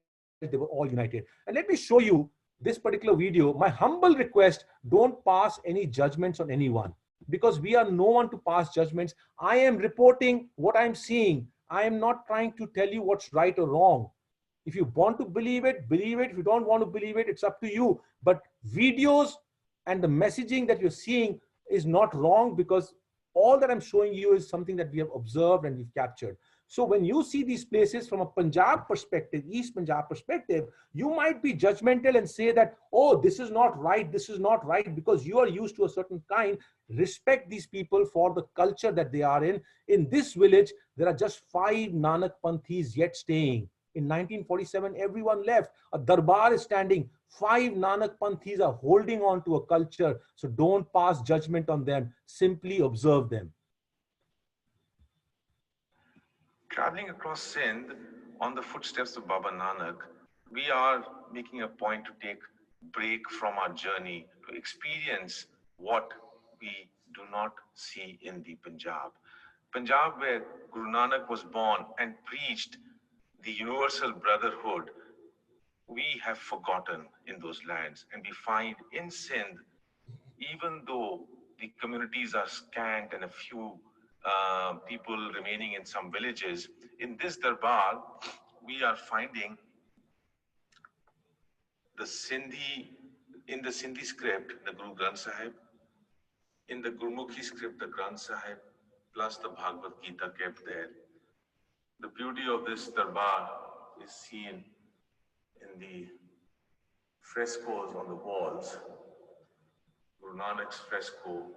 they were all united. And let me show you this particular video, my humble request, don't pass any judgments on anyone, because we are no one to pass judgments. I am reporting what I'm seeing. I am not trying to tell you what's right or wrong. If you want to believe it, believe it. If you don't want to believe it, it's up to you. But videos and the messaging that you're seeing is not wrong, because all that I'm showing you is something that we have observed and we've captured. So when you see these places from a Punjab perspective, East Punjab perspective, you might be judgmental and say that, oh, this is not right, this is not right, because you are used to a certain kind. Respect these people for the culture that they are in. In this village, there are just 5 Nanakpanthis yet staying. In 1947, everyone left. A darbar is standing. 5 Nanakpanthis are holding on to a culture. So don't pass judgment on them. Simply observe them. Traveling across Sindh on the footsteps of Baba Nanak, we are making a point to take a break from our journey to experience what we do not see in the Punjab. Punjab, where Guru Nanak was born and preached the universal brotherhood, we have forgotten in those lands. And we find in Sindh, even though the communities are scant and a few people remaining in some villages, in this darbar, we are finding the Sindhi, in the Sindhi script, the Guru Granth Sahib, in the Gurmukhi script, the Granth Sahib, plus the Bhagavad Gita kept there. The beauty of this darbar is seen in the frescoes on the walls. Guru Nanak's fresco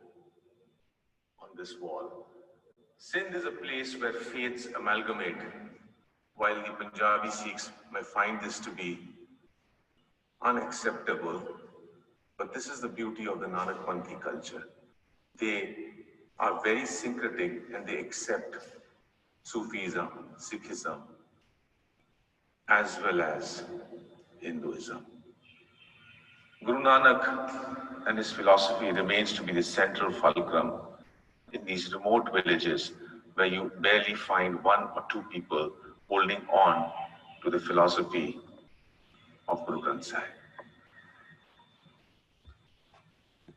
on this wall. Sindh is a place where faiths amalgamate. While the Punjabi Sikhs may find this to be unacceptable, but this is the beauty of the Nanakpanthi culture. They are very syncretic and they accept Sufism, Sikhism, as well as Hinduism. Guru Nanak and his philosophy remains to be the central fulcrum in these remote villages where you barely find 1 or 2 people holding on to the philosophy of Guru Granth Sahib.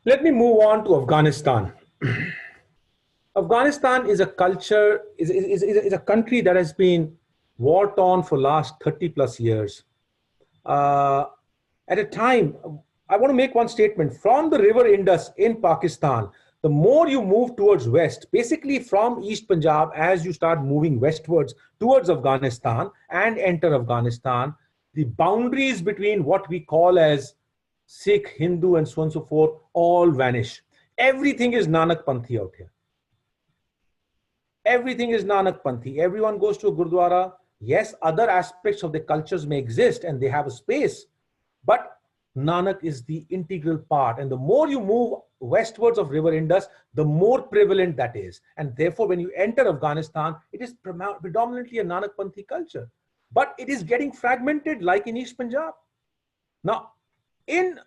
Let me move on to Afghanistan. Afghanistan is a culture, is a country that has been war-torn for last 30 plus years. At a time, I want to make one statement. From the river Indus in Pakistan, the more you move towards west, basically from East Punjab, as you start moving westwards towards Afghanistan and enter Afghanistan, the boundaries between what we call as Sikh, Hindu, and so on and so forth all vanish. Everything is Nanakpanthi out here. Everything is Nanakpanthi. Everyone goes to a Gurdwara. Yes, other aspects of the cultures may exist and they have a space, but Nanak is the integral part. And the more you move westwards of River Indus, the more prevalent that is. And therefore, when you enter Afghanistan, it is predominantly a Nanakpanthi culture. But it is getting fragmented like in East Punjab. Now, in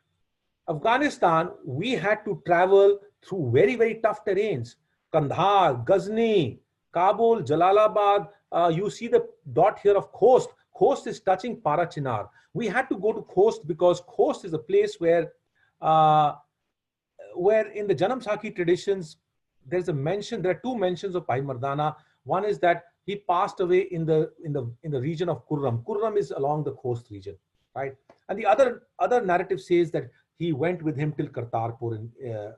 Afghanistan, we had to travel through very, very tough terrains. Kandahar, Ghazni, Kabul, Jalalabad. You see the dot here of Khost. Khost is touching Parachinar. We had to go to Khost because Khost is a place where in the Janam Sakhi traditions, there's a mention, there are 2 mentions of Bhai Mardana. One is that he passed away in the region of Kurram. Kurram is along the Khost region, right? And the other narrative says that he went with him till Kartarpur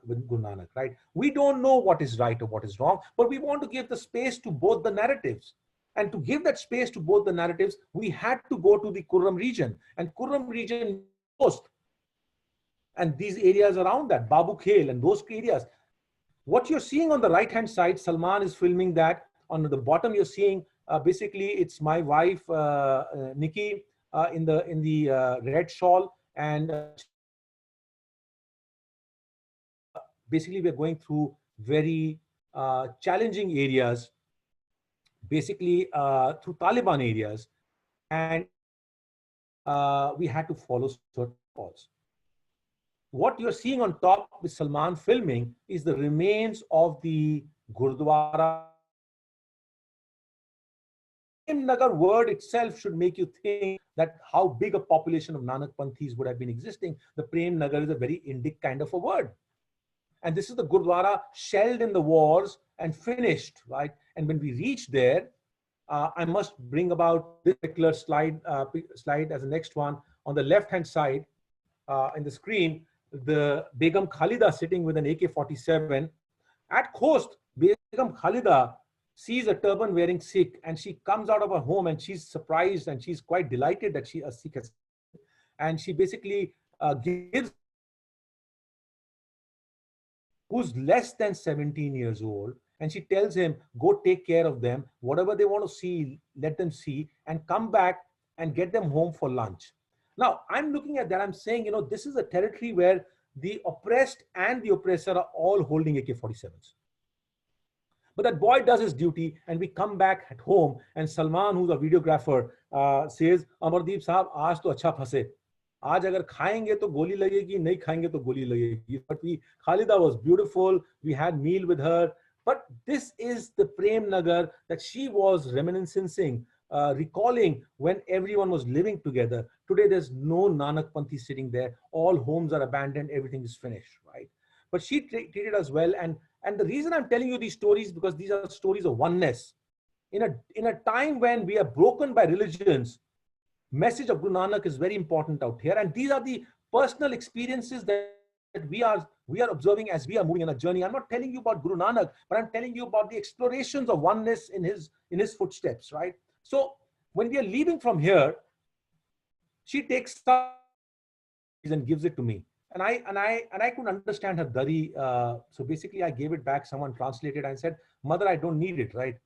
with Guru Nanak, right? We don't know what is right or what is wrong, but we want to give the space to both the narratives. And to give that space to both the narratives, we had to go to the Kurram region. And Kurram region Khost, and these areas around that, Babu Khel and those areas. What you're seeing on the right-hand side, Salman is filming that. On the bottom, you're seeing basically it's my wife, Nikki, in the red shawl, and basically we're going through very challenging areas, basically through Taliban areas, and we had to follow certain laws. What you're seeing on top with Salman filming is the remains of the Gurdwara Nagar word itself should make you think that how big a population of Nanakpanthis would have been existing. The Prem Nagar is a very Indic kind of a word. And this is the Gurdwara shelled in the wars and finished, right? And when we reach there, I must bring about this particular slide as the next one. On the left-hand side in the screen, the Begum Khalida sitting with an AK-47. At Khost, Begum Khalida sees a turban-wearing Sikh, and she comes out of her home and she's surprised and she's quite delighted that a Sikh has. And she basically gives, who's less than 17 years old, and she tells him, go take care of them, whatever they want to see, let them see, and come back and get them home for lunch. Now, I'm looking at that, I'm saying, this is a territory where the oppressed and the oppressor are all holding AK-47s. But that boy does his duty, and we come back at home, and Salman, who's a videographer, says, Amardeep Sahab, aaj to acha phase. आज अगर खाएंगे तो गोली लगेगी, नहीं खाएंगे तो गोली लगेगी. But Khalida was beautiful. We had meal with her. But this is the Prem Nagar that she was reminiscing, recalling when everyone was living together. Today, there's no Nanakpanthi sitting there. All homes are abandoned. Everything is finished, right? But she treated us well. And the reason I'm telling you these stories, because these are stories of oneness. In a time when we are broken by religions, message of Guru Nanak is very important out here. And these are the personal experiences that we are observing as we are moving on a journey. I'm not telling you about Guru Nanak, but I'm telling you about the explorations of oneness in his footsteps, right? So when we are leaving from here, she takes some and gives it to me. And I couldn't understand her dari. So basically I gave it back. Someone translated and said, Mother, I don't need it, right?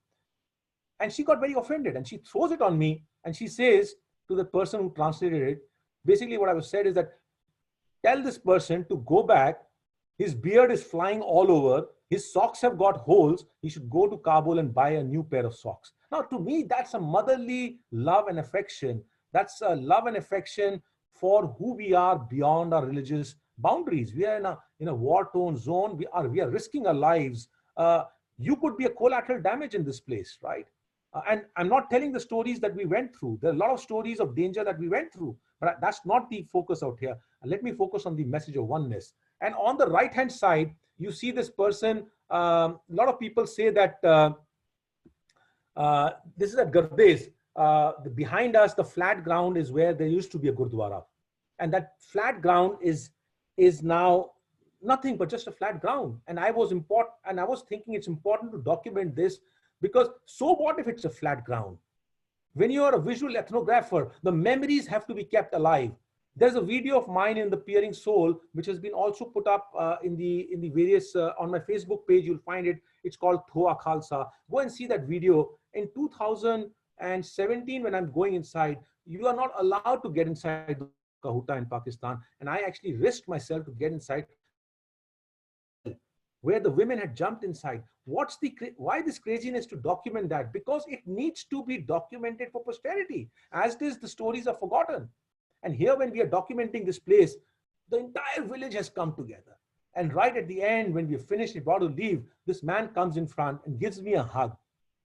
And she got very offended and she throws it on me and she says to the person who translated it, basically what I was said is that, tell this person to go back. His beard is flying all over. His socks have got holes. He should go to Kabul and buy a new pair of socks. Now, to me, that's a motherly love and affection. That's a love and affection for who we are beyond our religious boundaries. We are in a war-torn zone. We are risking our lives. You could be a collateral damage in this place, right? And I'm not telling the stories that we went through. There are a lot of stories of danger that we went through, but that's not the focus out here. Let me focus on the message of oneness. And on the right-hand side, you see this person. A lot of people say that this is at Gardes. Behind us, the flat ground is where there used to be a Gurdwara. And that flat ground is now nothing but just a flat ground. And I was thinking it's important to document this, because so what if it's a flat ground? When you are a visual ethnographer, the memories have to be kept alive. There's a video of mine in the Peering Soul, which has been also put up in the various, on my Facebook page, you'll find it. It's called Thoa Khalsa. Go and see that video. In 2017, when I'm going inside, you are not allowed to get inside the Kahuta in Pakistan. And I actually risked myself to get inside, where the women had jumped inside. Why this craziness to document that? Because it needs to be documented for posterity. As it is, the stories are forgotten. And here, when we are documenting this place, the entire village has come together. And right at the end, when we have finished, about to leave, this man comes in front and gives me a hug.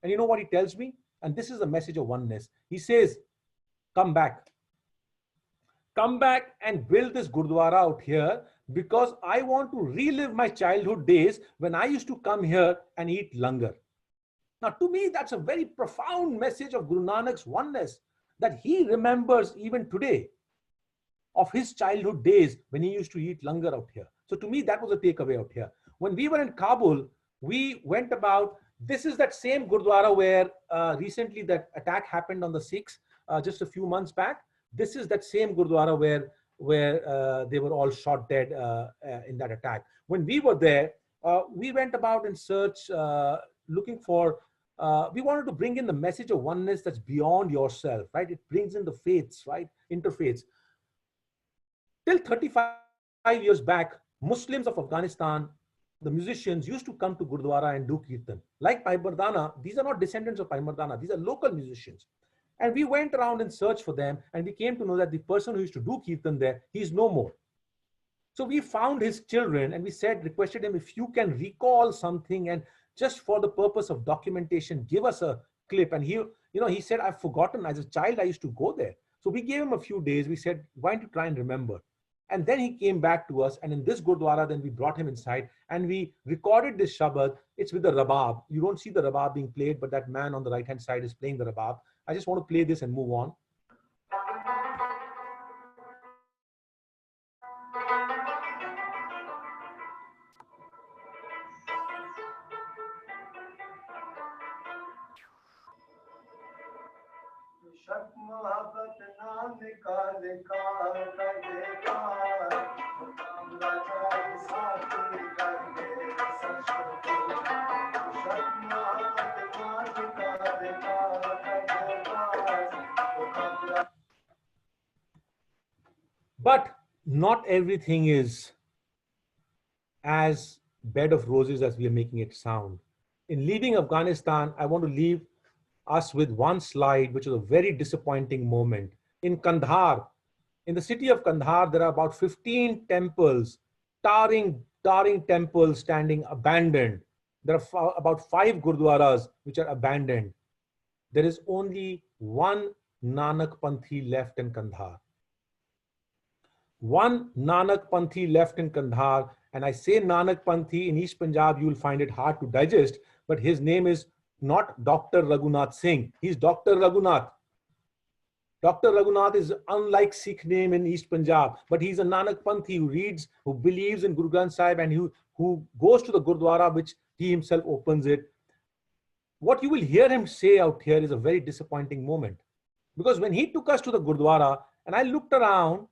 And you know what he tells me? And this is the message of oneness. He says, come back. Come back and build this Gurdwara out here, because I want to relive my childhood days when I used to come here and eat langar. Now, to me, that's a very profound message of Guru Nanak's oneness, that he remembers even today of his childhood days when he used to eat langar out here. So to me, that was a takeaway out here. When we were in Kabul, we went about, this is that same Gurdwara where recently that attack happened on the Sikhs just a few months back. This is that same Gurdwara where they were all shot dead in that attack. When we were there, we went about in search, looking for, we wanted to bring in the message of oneness that's beyond yourself, right? It brings in the faiths, right? Interfaiths. Till 35 years back, Muslims of Afghanistan, the musicians used to come to Gurdwara and do kirtan. Like Bhai Mardana, these are not descendants of Bhai Mardana, these are local musicians. And we went around and searched for them, and we came to know that the person who used to do kirtan there, he's no more. So we found his children and we requested him, if you can recall something and just for the purpose of documentation, give us a clip. And he said, I've forgotten. As a child, I used to go there. So we gave him a few days. We said, why don't you try and remember? And then he came back to us. And in this Gurdwara, then we brought him inside and we recorded this Shabad. It's with the Rabab. You don't see the Rabab being played, but that man on the right-hand side is playing the Rabab. I just want to play this and move on. But not everything is as bed of roses as we are making it sound. In leaving Afghanistan, I want to leave us with one slide, which is a very disappointing moment. In Kandahar, in the city of Kandahar, there are about 15 temples, towering temples standing abandoned. There are about 5 gurdwaras which are abandoned. There is only one Nanakpanthi left in Kandahar. One Nanakpanthi left in Kandahar. And I say Nanakpanthi in East Punjab, you will find it hard to digest, but his name is not Dr. Raghunath Singh. He's Dr. Raghunath. Dr. Raghunath is unlike Sikh name in East Punjab, but he's a Nanakpanthi who reads, who believes in Guru Granth Sahib, and who goes to the Gurdwara, which he himself opens it. What you will hear him say out here is a very disappointing moment. Because when he took us to the Gurdwara, and I looked around,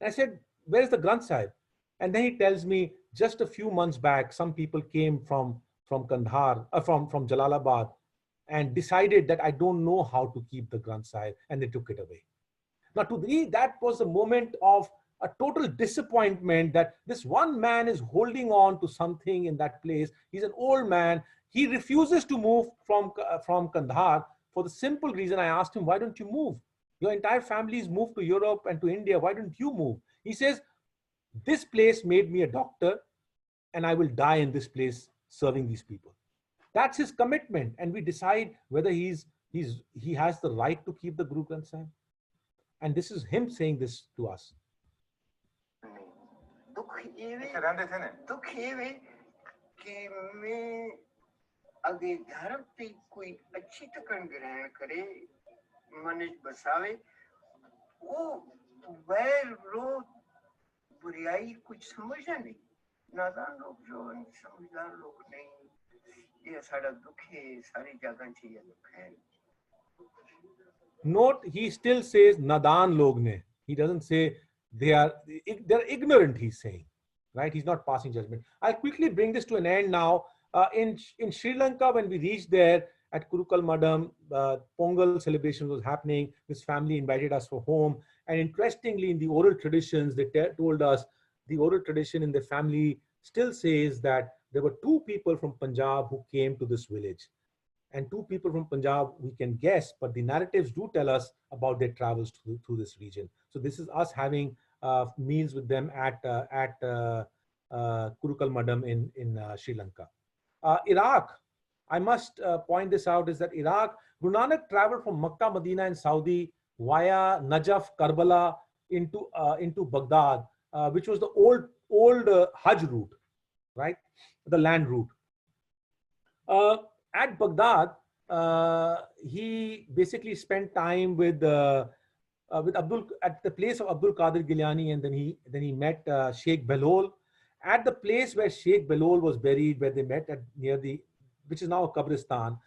and I said, where is the Granth Sahib? And then he tells me, just a few months back, some people came from Kandahar, from Jalalabad, and decided that I don't know how to keep the Granth Sahib, and they took it away. Now, to me, that was a moment of a total disappointment that this one man is holding on to something in that place. He's an old man. He refuses to move from Kandahar for the simple reason. I asked him, why don't you move? Your entire family is moved to Europe and to India. Why don't you move? He says, this place made me a doctor, and I will die in this place serving these people. That's his commitment. And we decide whether he has the right to keep the Guru Granth Sahib. And this is him saying this to us. बुराई कुछ समझना नहीं नादान लोग जो समझदार लोग नहीं ये सारा दुख है सारी जगह चाहिए दुख है. Note, he still says nadan log ne. He doesn't say they're ignorant, he's saying, right? He's not passing judgment. I'll quickly bring this to an end now. In Sri Lanka, when we reached there at Kurukal Madam, Pongal celebration was happening. This family invited us for home. And interestingly, in the oral traditions, they told us the oral tradition in the family still says that there were 2 people from Punjab who came to this village. And 2 people from Punjab, we can guess, but the narratives do tell us about their travels through this region. So this is us having meals with them at Kurukal Madam in Sri Lanka. Iraq, I must point this out, is that Iraq, Guru Nanak traveled from Makkah, Medina and Saudi via Najaf, Karbala into Baghdad, which was the old Hajj route, right? The land route. At Baghdad, he basically spent time with Abdul at the place of Abdul Qadir Gilani, and then he met Sheikh Belol. At the place where Sheikh Belol was buried, where they met which is now a Qabristan,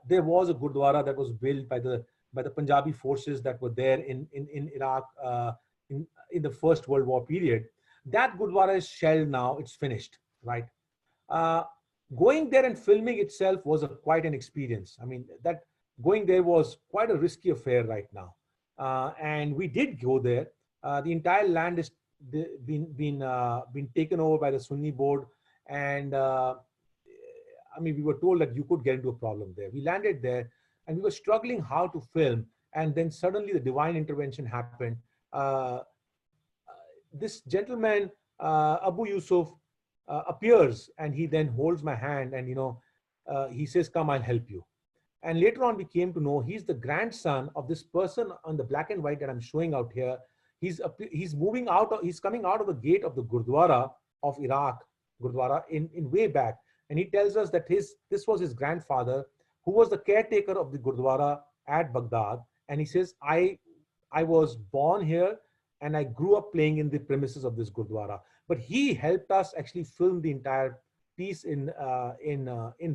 there was a Gurdwara that was built by the Punjabi forces that were there in Iraq in the First World War period. That Gurdwara is shelled now, it's finished, right? Going there and filming itself was quite an experience. I mean, that going there was quite a risky affair right now. And we did go there. The entire land is been taken over by the Sunni board. And I mean, we were told that you could get into a problem there. We landed there and we were struggling how to film. And then suddenly the divine intervention happened. This gentleman, Abu Yusuf, appears, and he then holds my hand and, he says, come, I'll help you. And later on, we came to know he's the grandson of this person on the black and white that I'm showing out here. He's moving out, he's coming out of the gate of the Gurdwara of Iraq, Gurdwara in way back. And he tells us that this was his grandfather who was the caretaker of the Gurdwara at Baghdad. And he says, I was born here and I grew up playing in the premises of this Gurdwara. But he helped us actually film the entire piece in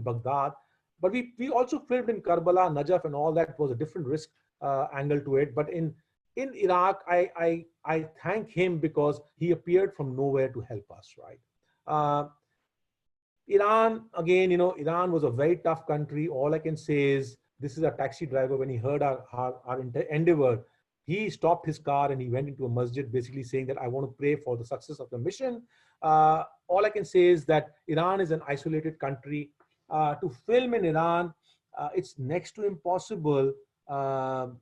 Baghdad. But we also filmed in Karbala, Najaf, and all that was a different risk angle to it. But in Iraq, I thank him because he appeared from nowhere to help us, right? Iran, again, Iran was a very tough country. All I can say is, this is a taxi driver. When he heard our endeavor, he stopped his car and he went into a masjid, basically saying that I want to pray for the success of the mission. All I can say is that Iran is an isolated country. To film in Iran, it's next to impossible, and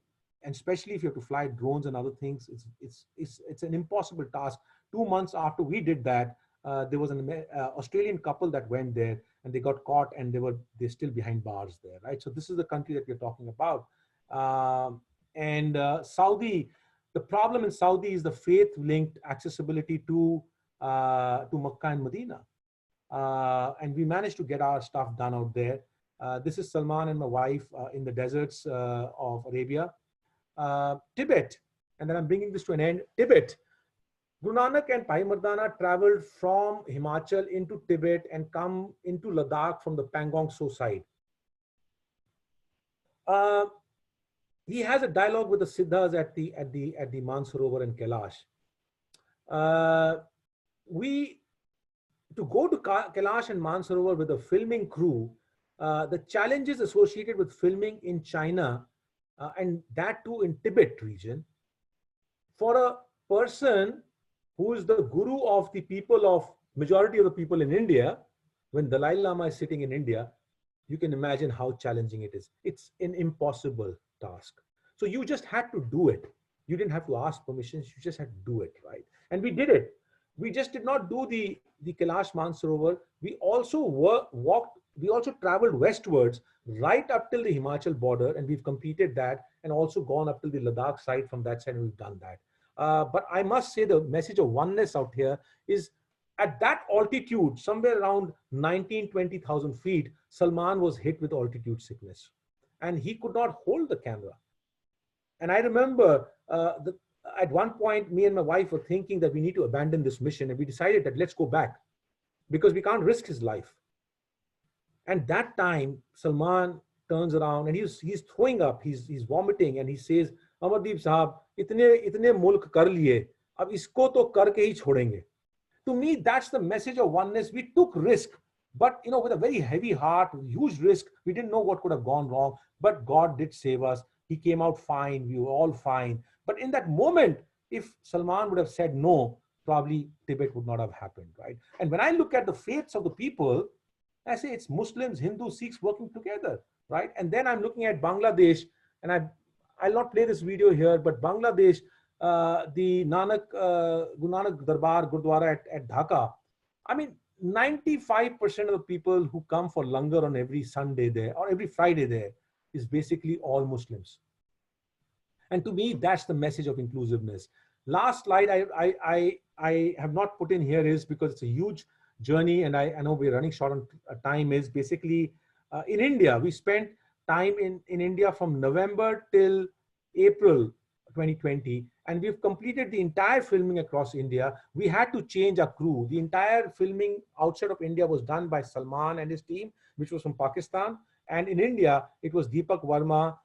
especially if you have to fly drones and other things, it's an impossible task. 2 months after we did that, there was an Australian couple that went there and they got caught and they're still behind bars there, right? So this is the country that we're talking about. Saudi, the problem in Saudi is the faith-linked accessibility to Makkah and Medina. And we managed to get our stuff done out there. This is Salman and my wife in the deserts of Arabia. Tibet, and then I'm bringing this to an end. Tibet. Guru Nanak and Bhai Mardana traveled from Himachal into Tibet and come into Ladakh from the Pangong Tso side. He has a dialogue with the Siddhas at the Mansarovar and Kailash. To go to Kailash and Mansarovar with a filming crew, the challenges associated with filming in China and that too in Tibet region, for a person who is the guru of the people of majority of the people in India, when Dalai Lama is sitting in India, you can imagine how challenging it is. It's an impossible task. So you just had to do it. You didn't have to ask permissions, you just had to do it, right? And we did it. We just did not do the Kailash Mansarovar. We also we also traveled westwards right up till the Himachal border, and we've completed that, and also gone up till the Ladakh side from that side, and we've done that. But I must say the message of oneness out here is at that altitude, somewhere around 19,000-20,000 feet, Salman was hit with altitude sickness and he could not hold the camera. And I remember at one point, me and my wife were thinking that we need to abandon this mission, and we decided that let's go back because we can't risk his life. And that time, Salman turns around and he's throwing up, he's vomiting, and he says, Amardeep Sahab, itne mulk kar liye, ab isko to karke hi chhodenge. To me, that's the message of oneness. We took risk, but with a very heavy heart, huge risk. We didn't know what could have gone wrong, but God did save us. He came out fine. We were all fine. But in that moment, if Salman would have said no, probably Tibet would not have happened, right? And when I look at the faiths of the people, I say it's Muslims, Hindus, Sikhs working together, right? And then I'm looking at Bangladesh, and I'll not play this video here, but Bangladesh, the Guru Nanak Darbar Gurdwara at Dhaka. I mean, 95% of the people who come for langar on every Sunday there or every Friday there is basically all Muslims. And to me, that's the message of inclusiveness. Last slide I have not put in here is because it's a huge journey, and I know we're running short on time, is basically in India. We spent time in India from November till April 2020, and we've completed the entire filming across India. We had to change our crew. The entire filming outside of India was done by Salman and his team, which was from Pakistan. And in India, it was Deepak Verma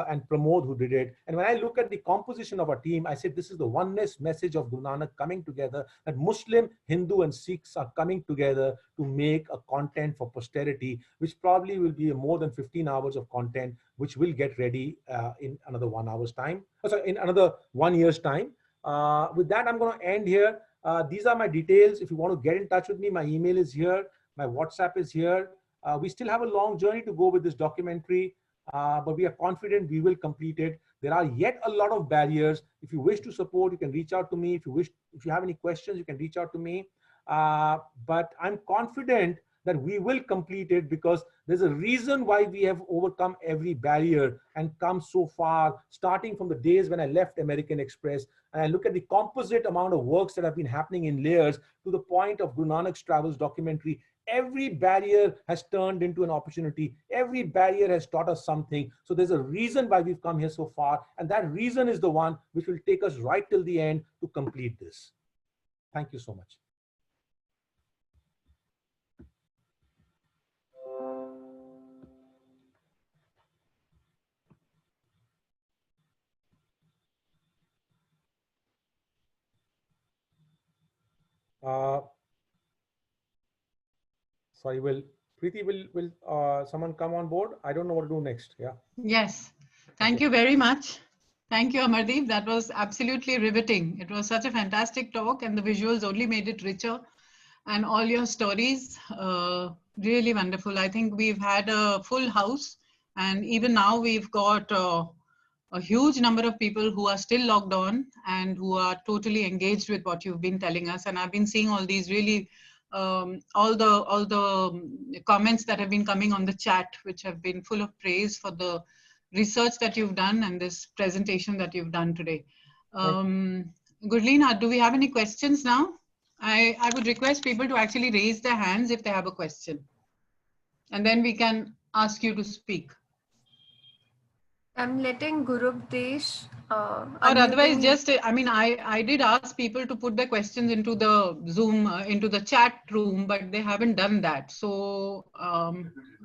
and Pramod who did it. And when I look at the composition of our team, I said, this is the oneness message of Guru Nanak coming together, that Muslim, Hindu, and Sikhs are coming together to make a content for posterity, which probably will be more than 15 hours of content, which will get ready in another 1 hour's time. Sorry, in another 1 year's time. With that, I'm going to end here. These are my details. If you want to get in touch with me, my email is here. My WhatsApp is here. We still have a long journey to go with this documentary. But we are confident we will complete it. There are yet a lot of barriers. If you wish to support, you can reach out to me. If you have any questions, you can reach out to me. But I'm confident that we will complete it, because there's a reason why we have overcome every barrier and come so far, starting from the days when I left American Express, and I look at the composite amount of works that have been happening in layers to the point of Guru Nanak's travels documentary. Every barrier has turned into an opportunity. Every barrier has taught us something. So there's a reason why we've come here so far. And that reason is the one which will take us right till the end to complete this. Thank you so much. Sorry, Preeti, will someone come on board? I don't know what to do next. Yeah. Yes. Thank you very much. Thank you, Amardeep. That was absolutely riveting. It was such a fantastic talk, and the visuals only made it richer. And all your stories, really wonderful. I think we've had a full house, and even now we've got a huge number of people who are still logged on and who are totally engaged with what you've been telling us. And I've been seeing all these really, all the comments that have been coming on the chat, which have been full of praise for the research that you've done and this presentation that you've done today. Gurleen, do we have any questions now? I would request people to actually raise their hands if they have a question. And then we can ask you to speak. I'm letting Gurupdesh. Or otherwise, just, I mean, I did ask people to put their questions into the Zoom, into the chat room, but they haven't done that. So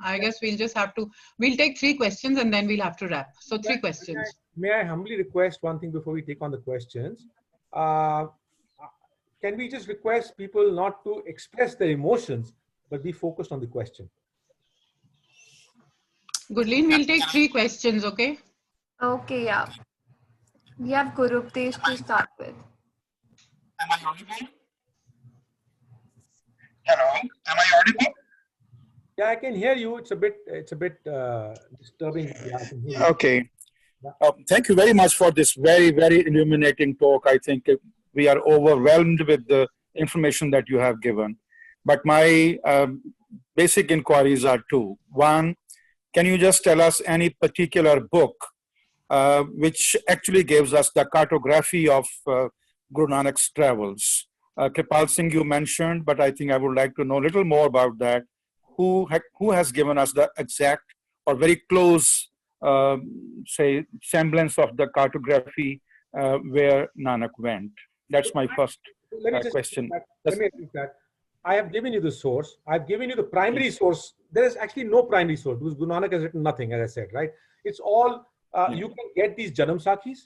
I guess we'll just have to, we'll take 3 questions and then we'll have to wrap. So 3 questions. May I humbly request one thing before we take on the questions? Can we just request people not to express their emotions, but be focused on the question? Gurleen, we'll take 3 questions, okay? Okay, yeah. We have Gurupdesh to start with. Am I audible? Hello, am I audible? Yeah, I can hear you. It's a bit disturbing. Yeah, I can hear you. Okay. Yeah. Thank you very much for this very, very illuminating talk. I think we are overwhelmed with the information that you have given. But my basic inquiries are 2. One, can you just tell us any particular book which actually gives us the cartography of Guru Nanak's travels? Kripal Singh you mentioned, but I think I would like to know a little more about that. Who has given us the exact or very close, say, semblance of the cartography where Nanak went? That's my first question. Let me repeat that. I have given you the source. I've given you the primary source. There is actually no primary source because Guru Nanak has written nothing, as I said, right? It's all, you can get these Janam Sakhis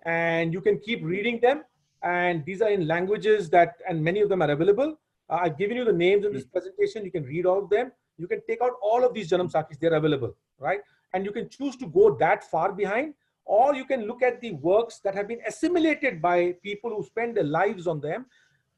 and you can keep reading them. And these are in languages that, and many of them are available. I've given you the names in this presentation. You can read all of them. You can take out all of these Janam Sakhis. They're available, right? And you can choose to go that far behind, or you can look at the works that have been assimilated by people who spend their lives on them.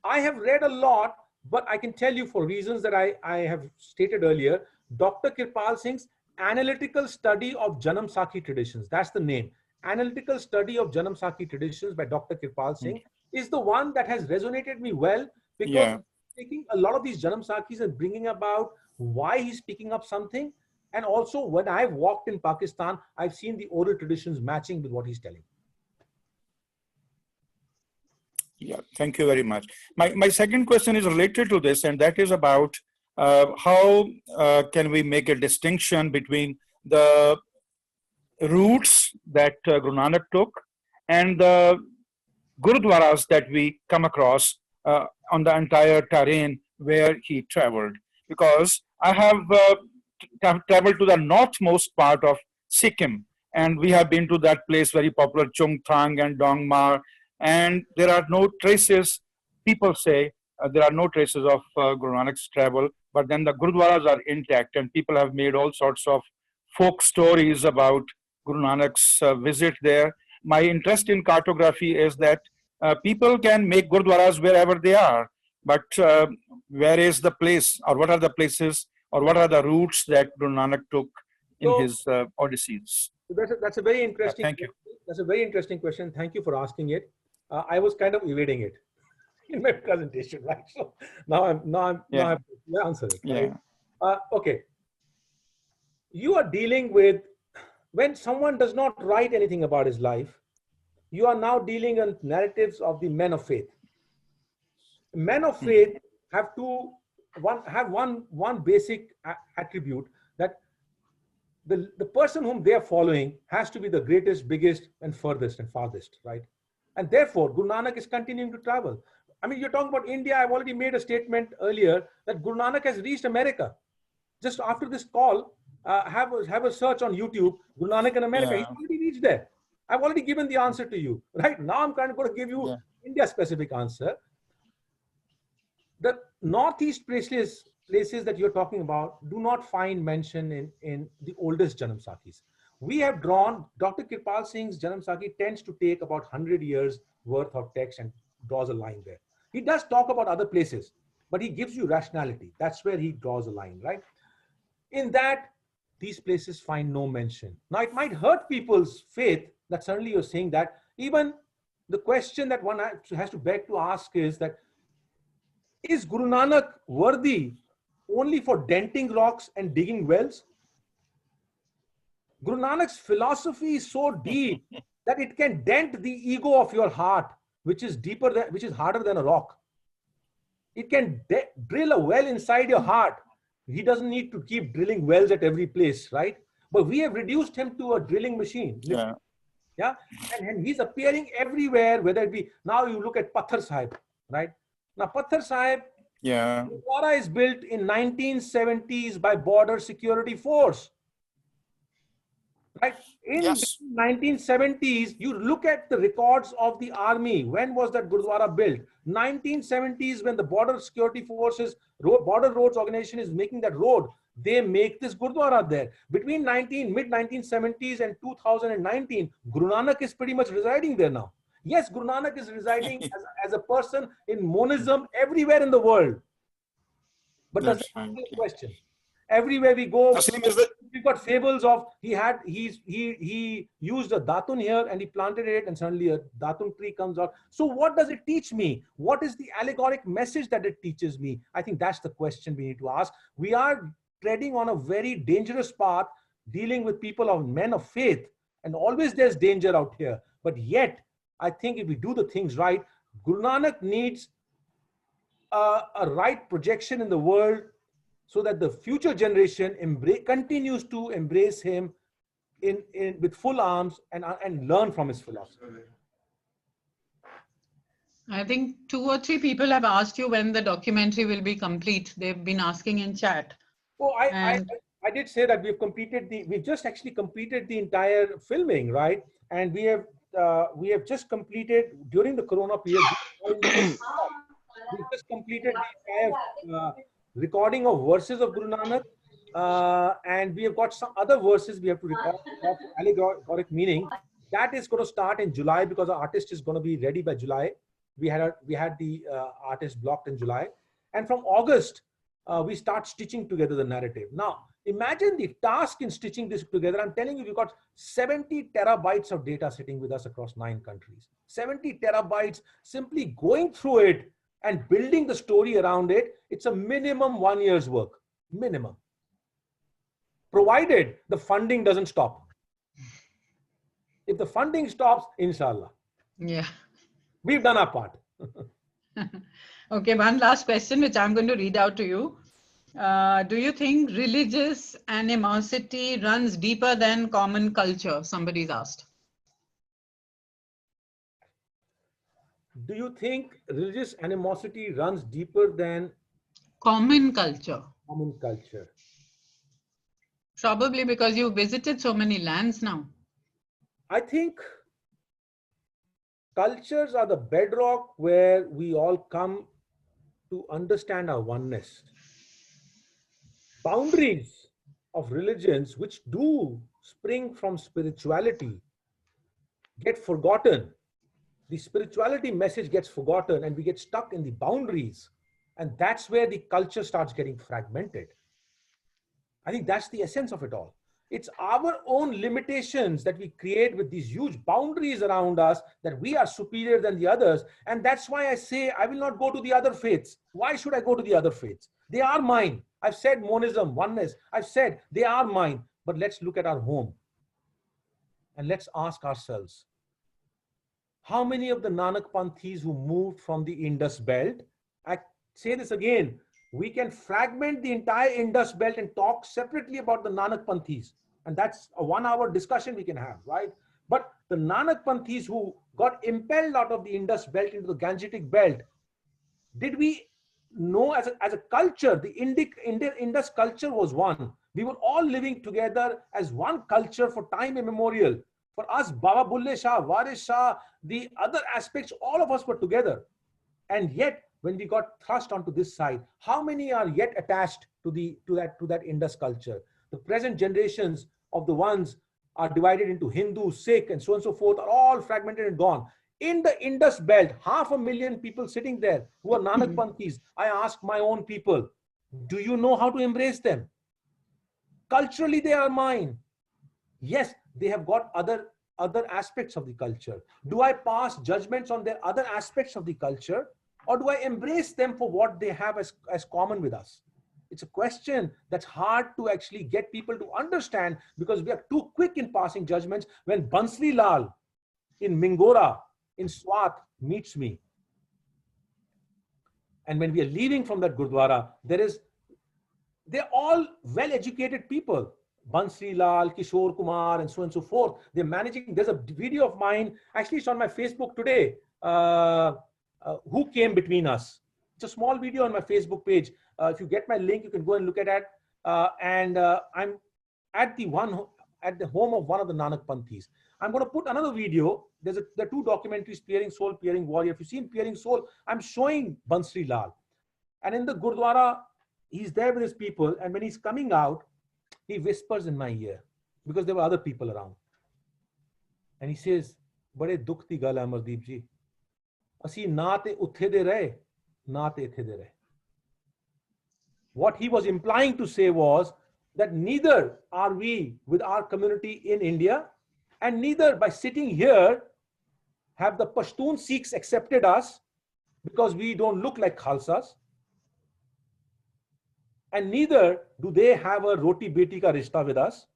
I have read a lot, but I can tell you for reasons that I have stated earlier, Dr. Kripal Singh's Analytical Study of Janam Sakhi Traditions, that's the name. Analytical Study of Janam Sakhi Traditions by Dr. Kripal Singh is the one that has resonated me well, because taking a lot of these Janam Sakhis and bringing about why he's picking up something. And also when I've walked in Pakistan, I've seen the oral traditions matching with what he's telling. Yeah, thank you very much. My second question is related to this, and that is about how can we make a distinction between the routes that Guru Nanak took and the Gurudwaras that we come across on the entire terrain where he traveled. Because I have traveled to the northmost part of Sikkim, and we have been to that place very popular, Chungthang and Dongmar, and there are no traces, people say, there are no traces of Guru Nanak's travel, but then the Gurudwaras are intact, and people have made all sorts of folk stories about Guru Nanak's visit there. My interest in cartography is that people can make Gurudwaras wherever they are, but where is the place, or what are the places, or what are the routes that Guru Nanak took in his Odysseys? That's a very interesting. Thank you. That's a very interesting question. Thank you for asking it. I was kind of evading it in my presentation, right? So now I'm answering it. Right? Okay. You are dealing with, when someone does not write anything about his life, you are now dealing in narratives of the men of faith. Men of faith have one basic attribute, that the person whom they are following has to be the greatest, biggest, and furthest and farthest, right? And therefore, Guru Nanak is continuing to travel. I mean, you're talking about India. I've already made a statement earlier that Guru Nanak has reached America. Just after this call, have a search on YouTube, Guru Nanak in America. He's already reached there. I've already given the answer to you, right? Now I'm going to give you India-specific answer. The northeast places that you're talking about do not find mention in the oldest Janam Sakhis. We have drawn, Dr. Kirpal Singh's Janam Sakhi tends to take about 100 years worth of text and draws a line there. He does talk about other places, but he gives you rationality. That's where he draws a line, right? In that, these places find no mention. Now, it might hurt people's faith that suddenly you're saying that. Even the question that one has to beg to ask is that, is Guru Nanak worthy only for denting rocks and digging wells? Guru Nanak's philosophy is so deep that it can dent the ego of your heart, which is harder than a rock. It can drill a well inside your heart. He doesn't need to keep drilling wells at every place, right? But we have reduced him to a drilling machine. Yeah. Yeah. And he's appearing everywhere, whether it be, now you look at Pathar Sahib, right? Now, Pathar Sahib, Gurdwara is built in 1970s by Border Security Force. Right? In the 1970s, you look at the records of the army. When was that Gurdwara built? 1970s, when the Border Security Forces, Border Roads Organization is making that road, they make this Gurdwara there. Between mid-1970s and 2019, Guru Nanak is pretty much residing there now. Yes, Guru Nanak is residing as a person in monism everywhere in the world. But that's the question. Everywhere we go, we've got fables of he used a datun here and he planted it and suddenly a datun tree comes out. So what does it teach me? What is the allegoric message that it teaches me? I think that's the question we need to ask. We are treading on a very dangerous path, dealing with people of men of faith, and always there's danger out here. But yet, I think if we do the things right, Guru Nanak needs a right projection in the world so that the future generation continues to embrace him with full arms and learn from his philosophy. I think 2 or 3 people have asked you when the documentary will be complete. They've been asking in chat. Oh, I did say that we've just actually completed the entire filming, right? And we have just completed during the Corona period. We just completed the entire recording of verses of Guru Nanak, and we have got some other verses we have to record of allegoric meaning. That is going to start in July because our artist is going to be ready by July. We had the artist blocked in July, and from August we start stitching together the narrative. Now, imagine the task in stitching this together. I'm telling you, we've got 70 terabytes of data sitting with us across 9 countries. 70 terabytes, simply going through it and building the story around it. It's a minimum 1 year's work, minimum. Provided the funding doesn't stop. If the funding stops, inshallah. Yeah. We've done our part. Okay, one last question, which I'm going to read out to you. Do you think religious animosity runs deeper than common culture? Somebody's asked. Do you think religious animosity runs deeper than common culture? Common culture. Probably because you visited so many lands now. I think cultures are the bedrock where we all come to understand our oneness. Boundaries of religions, which do spring from spirituality, get forgotten. The spirituality message gets forgotten and we get stuck in the boundaries. And that's where the culture starts getting fragmented. I think that's the essence of it all. It's our own limitations that we create with these huge boundaries around us, that we are superior than the others. And that's why I say I will not go to the other faiths. Why should I go to the other faiths? They are mine. I've said monism, oneness. I've said they are mine. But let's look at our home. And let's ask ourselves, how many of the Nanakpanthis who moved from the Indus belt, I say this again, we can fragment the entire Indus belt and talk separately about the Nanakpanthis. And that's a 1 hour discussion we can have, right? But the Nanakpanthis who got impelled out of the Indus belt into the Gangetic belt, did we know as a culture, the Indus culture was one. We were all living together as one culture for time immemorial. For us, Baba Bulle Shah, Waris Shah, the other aspects, all of us were together. And yet, when we got thrust onto this side, how many are yet attached to that Indus culture? The present generations of the ones are divided into Hindu, Sikh, and so on and so forth, are all fragmented and gone. In the Indus belt, 500,000 people sitting there who are Nanakpanthis. I ask my own people, do you know how to embrace them? Culturally, they are mine. Yes, they have got other aspects of the culture. Do I pass judgments on their other aspects of the culture? Or do I embrace them for what they have as common with us? It's a question that's hard to actually get people to understand, because we are too quick in passing judgments. When Bansri Lal in Mingora, in Swat meets me, and when we are leaving from that Gurdwara, they're all well-educated people. Bansri Lal, Kishore Kumar, and so on and so forth. They're managing. There's a video of mine, actually it's on my Facebook today, who came between us. It's a small video on my Facebook page. If you get my link, you can go and look at it. I'm at the home of one of the Nanakpanthis. I'm going to put another video. There are 2 documentaries, Peering Soul, Peering Warrior. If you've seen Peering Soul, I'm showing Bansri Lal. And in the Gurdwara, he's there with his people. And when he's coming out, he whispers in my ear, because there were other people around. And he says, "Bade dukh di gal hai Amardeep ji. Asi na te uthe de rahe, na te ithe de rahe." What he was implying to say was that neither are we with our community in India, and neither by sitting here have the Pashtun Sikhs accepted us because we don't look like Khalsas. And neither do they have a roti beti ka rishta with us.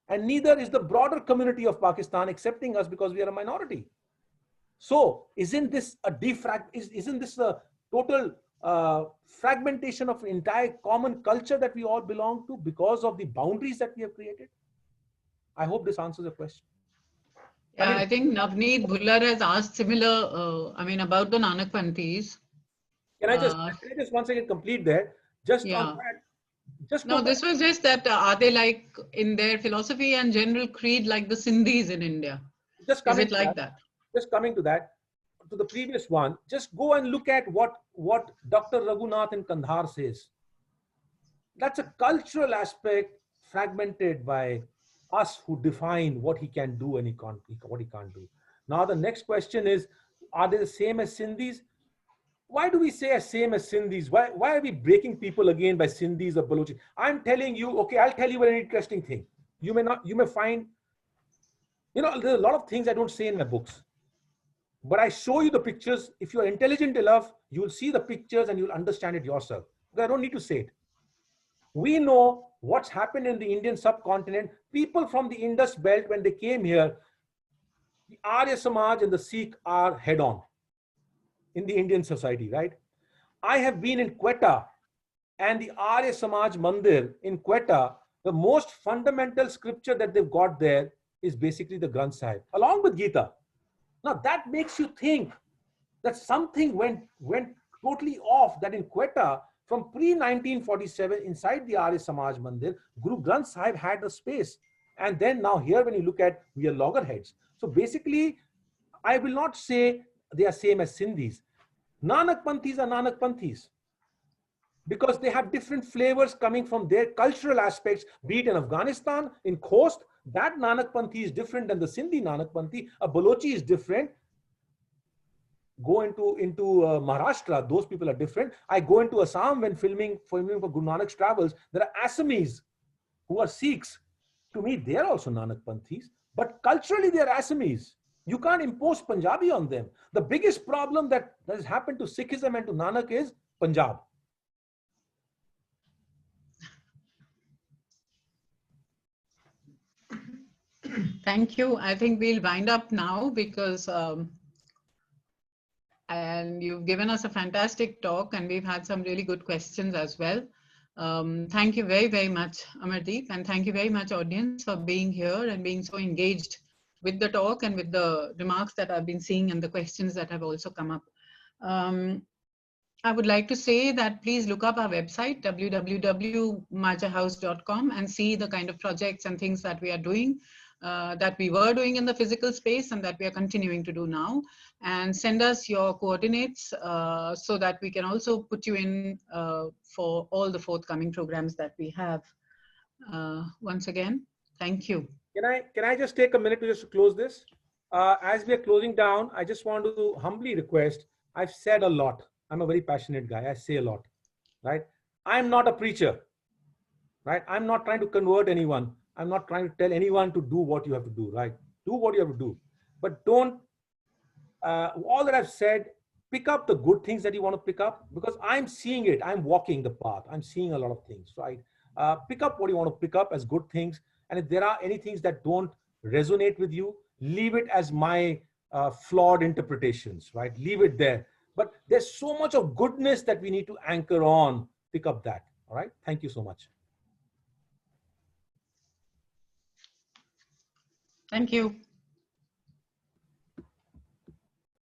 And neither is the broader community of Pakistan accepting us because we are a minority. So isn't this a total fragmentation of an entire common culture that we all belong to because of the boundaries that we have created? I hope this answers the question. Yeah, I think Navneet Bhullar has asked similar, about the Nanakpanthis. Can I just once again complete there? Just on that. No, this was just that, are they like in their philosophy and general creed like the Sindhis in India? Is it like that? Just coming to that, to the previous one, just go and look at what Dr. Raghunath in Kandhar says. That's a cultural aspect fragmented by us who define what he can do and what he can't do. Now the next question is, are they the same as Sindhis? Why do we say as same as Sindhis? Why are we breaking people again by Sindhis or Balochi? I'm telling you, okay, I'll tell you an interesting thing. You may find, there's a lot of things I don't say in my books, but I show you the pictures. If you're intelligent enough, you'll see the pictures and you'll understand it yourself. Because I don't need to say it. We know what's happened in the Indian subcontinent. People from the Indus belt, when they came here, the Arya Samaj and the Sikh are head on in the Indian society, right? I have been in Quetta, and the Arya Samaj Mandir in Quetta, the most fundamental scripture that they've got there is basically the Granth Sahib, along with Gita. Now that makes you think that something went totally off, that in Quetta, from pre-1947, inside the Arya Samaj Mandir, Guru Granth Sahib had a space. And then now here, when you look at, we are loggerheads. So basically, I will not say they are same as Sindhis. Nanakpanthis are Nanakpanthis because they have different flavors coming from their cultural aspects, be it in Afghanistan, in Khost, that Nanakpanthi is different than the Sindhi Nanakpanthi. A Balochi is different. Go into Maharashtra, those people are different. I go into Assam when filming for Guru Nanak's travels. There are Assamese who are Sikhs. To me, they are also Nanakpanthis, but culturally they are Assamese. You can't impose Punjabi on them. The biggest problem that has happened to Sikhism and to Nanak is Punjab. Thank you. I think we'll wind up now because and you've given us a fantastic talk and we've had some really good questions as well. Thank you very, very much, Amardeep, and thank you very much, audience, for being here and being so engaged with the talk and with the remarks that I've been seeing and the questions that have also come up. I would like to say that please look up our website, www.majhahouse.com, and see the kind of projects and things that we are doing, that we were doing in the physical space and that we are continuing to do now. And send us your coordinates so that we can also put you in for all the forthcoming programs that we have. Once again, thank you. Can I just take a minute to just close this? As we are closing down, I just want to humbly request, I've said a lot. I'm a very passionate guy. I say a lot, right? I'm not a preacher, right? I'm not trying to convert anyone. I'm not trying to tell anyone to do what you have to do, right? Do what you have to do. But don't, all that I've said, pick up the good things that you want to pick up, because I'm seeing it. I'm walking the path. I'm seeing a lot of things, right? Pick up what you want to pick up as good things. And if there are any things that don't resonate with you, leave it as my flawed interpretations, right? Leave it there. But there's so much of goodness that we need to anchor on. Pick up that. All right. Thank you so much. Thank you.